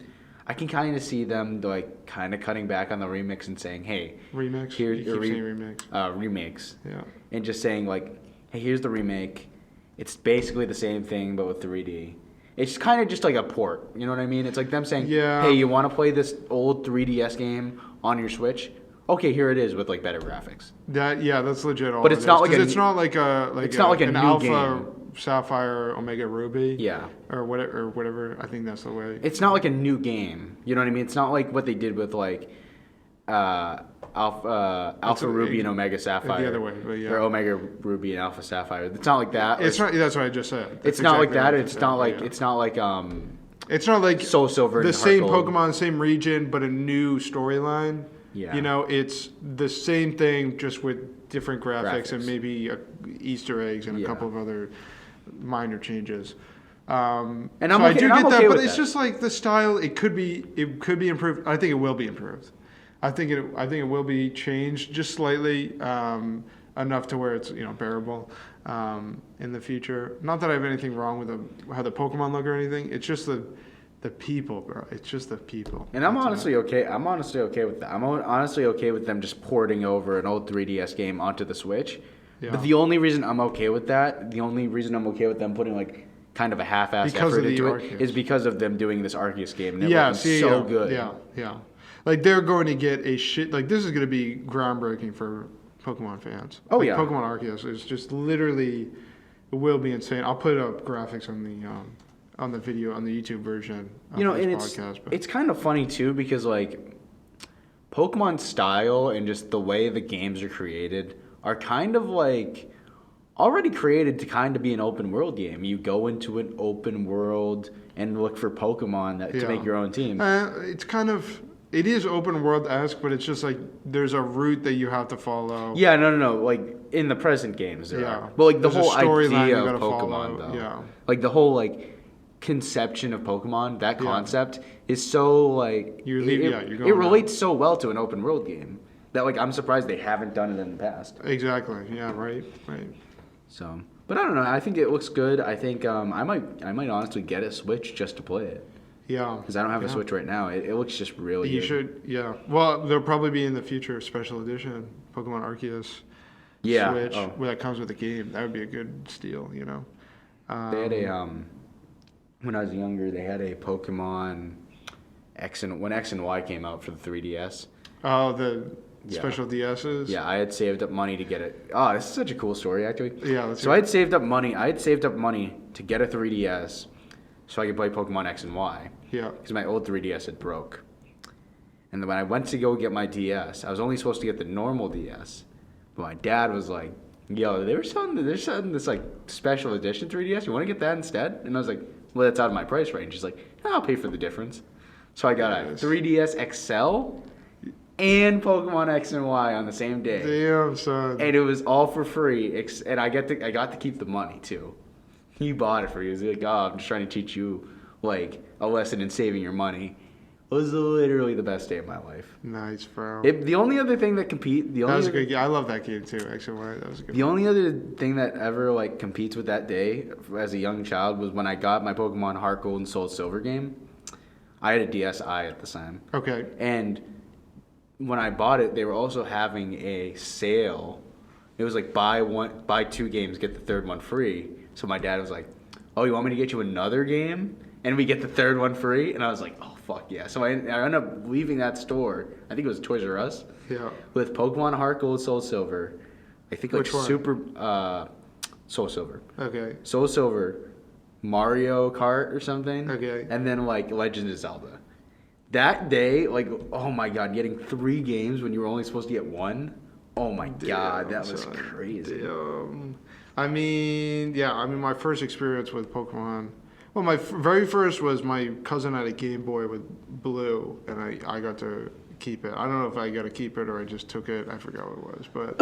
I can kind of see them like kind of cutting back on the remix and saying, "Hey, Remix? here's You keep saying remix. remakes," Yeah. and just saying like, "Hey, here's the remake. It's basically the same thing but with 3D." It's kind of just like a port, you know what I mean? It's like them saying, Yeah. "Hey, you want to play this old 3DS game on your Switch? Okay, here it is with like better graphics." That's legit. All But it's it not is. like 'Cause a- it's not like an an new Alpha game. Sapphire Omega Ruby. Yeah. Or whatever. I think that's the way. It's not like a new game. You know what I mean? It's not like what they did with like Alpha Ruby and Omega Sapphire. The other way, but yeah. Or Omega Ruby and Alpha Sapphire. It's not like that. It's not. That's what I just said. That's It's not like exactly that. what I It's just not said, like yeah. it's not like Soul Silver the and same Heart Gold. Pokemon, same region, but a new storyline. Yeah. You know, it's the same thing, just with different graphics. And maybe Easter eggs and a Yeah. couple of other minor changes. And so I'm I okay- do and I'm get that, okay but with it's that. just like the style. It could be improved. I think it will be improved. I think it will be changed just slightly, enough to where it's bearable in the future. Not that I have anything wrong with how the Pokemon look or anything. It's just the people, bro. It's just the people. And I'm That's it. honestly okay. I'm honestly okay with that. I'm honestly okay with them just porting over an old 3DS game onto the Switch. Yeah. But the only reason I'm okay with that, the only reason I'm okay with them putting like kind of a half-ass Because effort of the into Arceus. it is because of them doing this Arceus game. And it Yeah, looking so yeah, good. Yeah. Like they're going to get like this is going to be groundbreaking for Pokemon fans. Oh, like, yeah. Pokemon Arceus is just literally, it will be insane. I'll put up graphics on the video, on the YouTube version of You know, this and podcast. But it's kind of funny too because like Pokemon style and just the way the games are created are kind of like already created to kind of be an open world game. You go into an open world and look for Pokemon to make your own team. It's kind of, it is open world-esque, but it's just like there's a route that you have to follow. Yeah, no. Like in the present games, there Yeah. are. But like the There's a whole storyline idea you of gotta Pokemon, follow. though, Yeah. like the whole like conception of Pokemon, that Yeah. concept is so like You're going it relates so well to an open world game that like I'm surprised they haven't done it in the past. Exactly. Yeah. Right. So, but I don't know. I think it looks good. I think I might honestly get a Switch just to play it. Yeah. Because I don't have a Switch right now. It looks just really You good. should. Yeah. Well, there'll probably be in the future special edition Pokemon Arceus. Yeah. Switch Oh. where that comes with the game. That would be a good steal. You know. They had a when I was younger, they had a Pokemon when X and Y came out for the 3DS. Oh, the Yeah. special DSs. Yeah, I had saved up money to get it. Oh, this is such a cool story, actually. Yeah. Let's So hear I it. had saved up money. I had saved up money to get a 3DS, so I could play Pokemon X and Y. Yeah. Because my old 3DS had broke. And then when I went to go get my DS, I was only supposed to get the normal DS. But my dad was like, "Yo, they're selling this like special edition 3DS. You want to get that instead?" And I was like, "Well, that's out of my price range." He's like, "I'll pay for the difference." So I got a Nice. 3DS XL and Pokemon X and Y on the same day. Damn, son. And it was all for free, and I got to keep the money too. He bought it for you. He was like, "Oh, I'm just trying to teach you like a lesson in saving your money." It was literally the best day of my life. Nice, bro. The only other thing that That was a good game. I love that game too. Actually, that was a good. the only other thing that ever like competes with that day as a young child was when I got my Pokemon Heart Gold and Soul Silver game. I had a DSi at the time, Okay. and when I bought it, they were also having a sale. It was like buy 2 games, get the third one free. So my dad was like, "Oh, you want me to get you another game, and we get the third one free?" And I was like, "Oh, fuck yeah!" So I ended up leaving that store. I think it was Toys R Us. Yeah. With Pokemon Heart Gold, Soul Silver. I think like Which one? Super Soul Silver. Okay. Soul Silver, Mario Kart or something. Okay. And then like Legend of Zelda. That day, like, oh my god, getting 3 games when you were only supposed to get 1. Oh my god, that was son. crazy. Damn. I mean, my first experience with Pokemon. Well, my very first was my cousin had a Game Boy with Blue, and I got to keep it. I don't know if I got to keep it or I just took it. I forgot what it was, but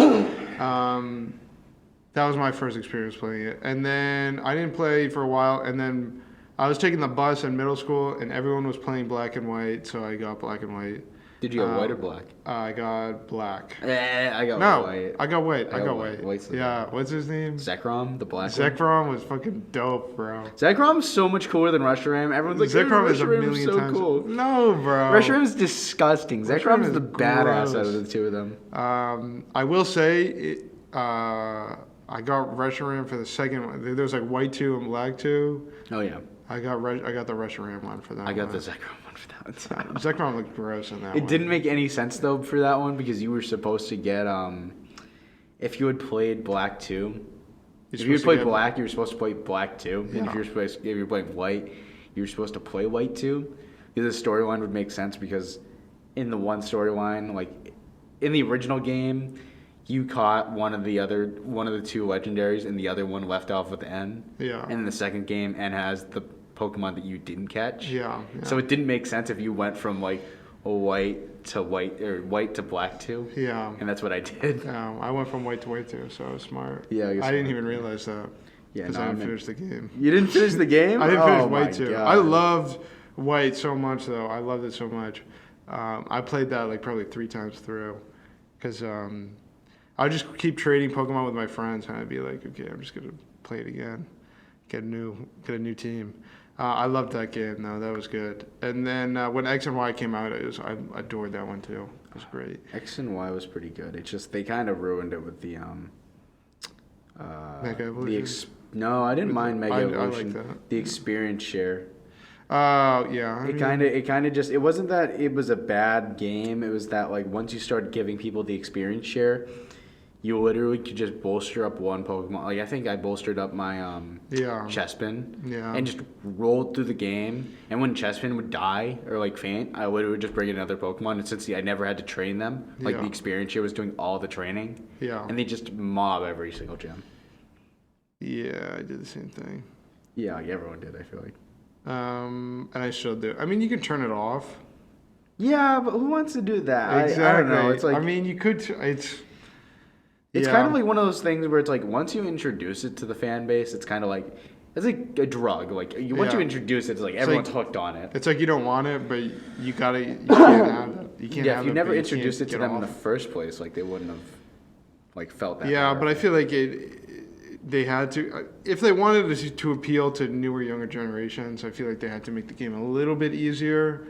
that was my first experience playing it. And then I didn't play for a while, and then I was taking the bus in middle school, and everyone was playing Black and White, so I got Black and White. Did you have white or black? I got Black. I got No, white. I got White. I I got got White. White. White's the Yeah, what's his name? Zekrom, the black one. Zekrom was fucking dope, bro. Zekrom's so much cooler than Reshiram. Everyone's like, Zekrom is a Reshiram's million so times. cool. No, bro. Reshiram's disgusting. Reshiram Zekrom's is the badass gross. out of the two of them. I will say, I got Reshiram for the second one. There was like White 2 and Black 2. Oh yeah, I got the Reshiram one for that I got one. the Zekrom one for that one. Zekrom looked gross in that It one. didn't make any sense though for that one because you were supposed to get if you had played Black 2. If you had played Black, you were supposed to play Black 2. And Yeah. if you were playing White, you were supposed to play White 2. Because the storyline would make sense because in the one storyline, like in the original game, you caught one of the 2 legendaries and the other one left off with N. Yeah. And in the second game, N has the Pokemon that you didn't catch. Yeah. So it didn't make sense if you went from like white to Black 2. Yeah. And that's what I did. I went from White to White 2, so I was smart. Yeah, I guess I didn't so. even realize that. Yeah, Because no, I I didn't mean- finish the game. You didn't finish the game? I didn't finish Oh White my 2. God. I loved White so much, though. I loved it so much. I played that like probably 3 times through. Because I would just keep trading Pokemon with my friends, and I'd be like, okay, I'm just going to play it again. Get a new team. I loved that game, though. That was good. And then when X and Y came out, I adored that one, too. It was great. X and Y was pretty good. It's just they kind of ruined it with the Mega Evolution? No, I didn't mind Mega I Evolution. like that. The experience share. Oh, yeah. I It mean, kind of just it wasn't that it was a bad game. It was that like once you started giving people the experience share, you literally could just bolster up one Pokemon. Like, I think I bolstered up my Yeah. Chespin. Yeah. And just rolled through the game. And when Chespin would die or, like, faint, I literally would just bring in another Pokemon. And since I never had to train them, like, Yeah. the experience here was doing all the training. Yeah. And they just mob every single gym. Yeah, I did the same thing. Yeah, like everyone did, I feel like. And I still do. I mean, you can turn it off. Yeah, but who wants to do that? Exactly. I don't know. It's like... I mean, you could... It's yeah. kind of like one of those things where it's like once you introduce it to the fan base, it's kind of like it's like a drug. Like once you introduce it, it's like everyone's hooked on it. It's like you don't want it, but you gotta. You can't have it. You can't. Yeah, have if you it, never but introduced it can't to get them in off. the first place, like they wouldn't have like felt that. Yeah, way. but I feel like they had to. If they wanted to appeal to newer, younger generations, I feel like they had to make the game a little bit easier.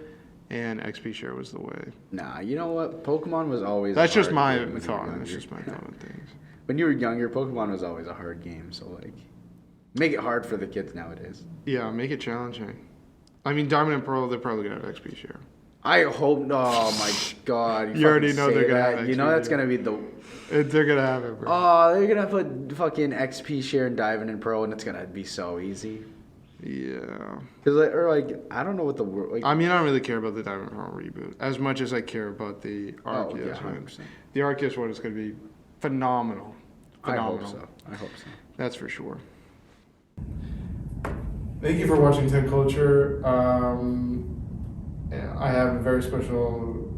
And XP share was the way. Nah, you know what? Pokemon was always. That's a just hard my game when you were thought. younger. That's just my thought on things. When you were younger, Pokemon was always a hard game. So like, make it hard for the kids nowadays. Yeah, make it challenging. I mean, Diamond and Pearl, they're probably gonna have XP share. I hope. Oh my God! You already fucking know say they're gonna that. have You know XP, that's dude. gonna be the. They're gonna have it, bro. Oh, they're gonna put fucking XP share and Diamond and Pearl, and it's gonna be so easy. Yeah. Cause like I don't know what the word. Like, I mean, I don't really care about the Diamond and Pearl reboot as much as I care about the Arceus one. 100%. The Arceus one is gonna be phenomenal. I hope Phenomenal. so. I hope so. That's for sure. Thank you for watching Tech Culture. I have a very special,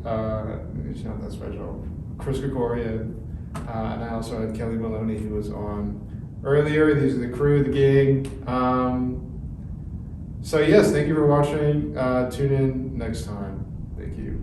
it's not that special, Chris Gregorian, and I also had Kelly Maloney, who was on earlier. These are the crew, the gang. So yes, thank you for watching. Tune in next time. Thank you.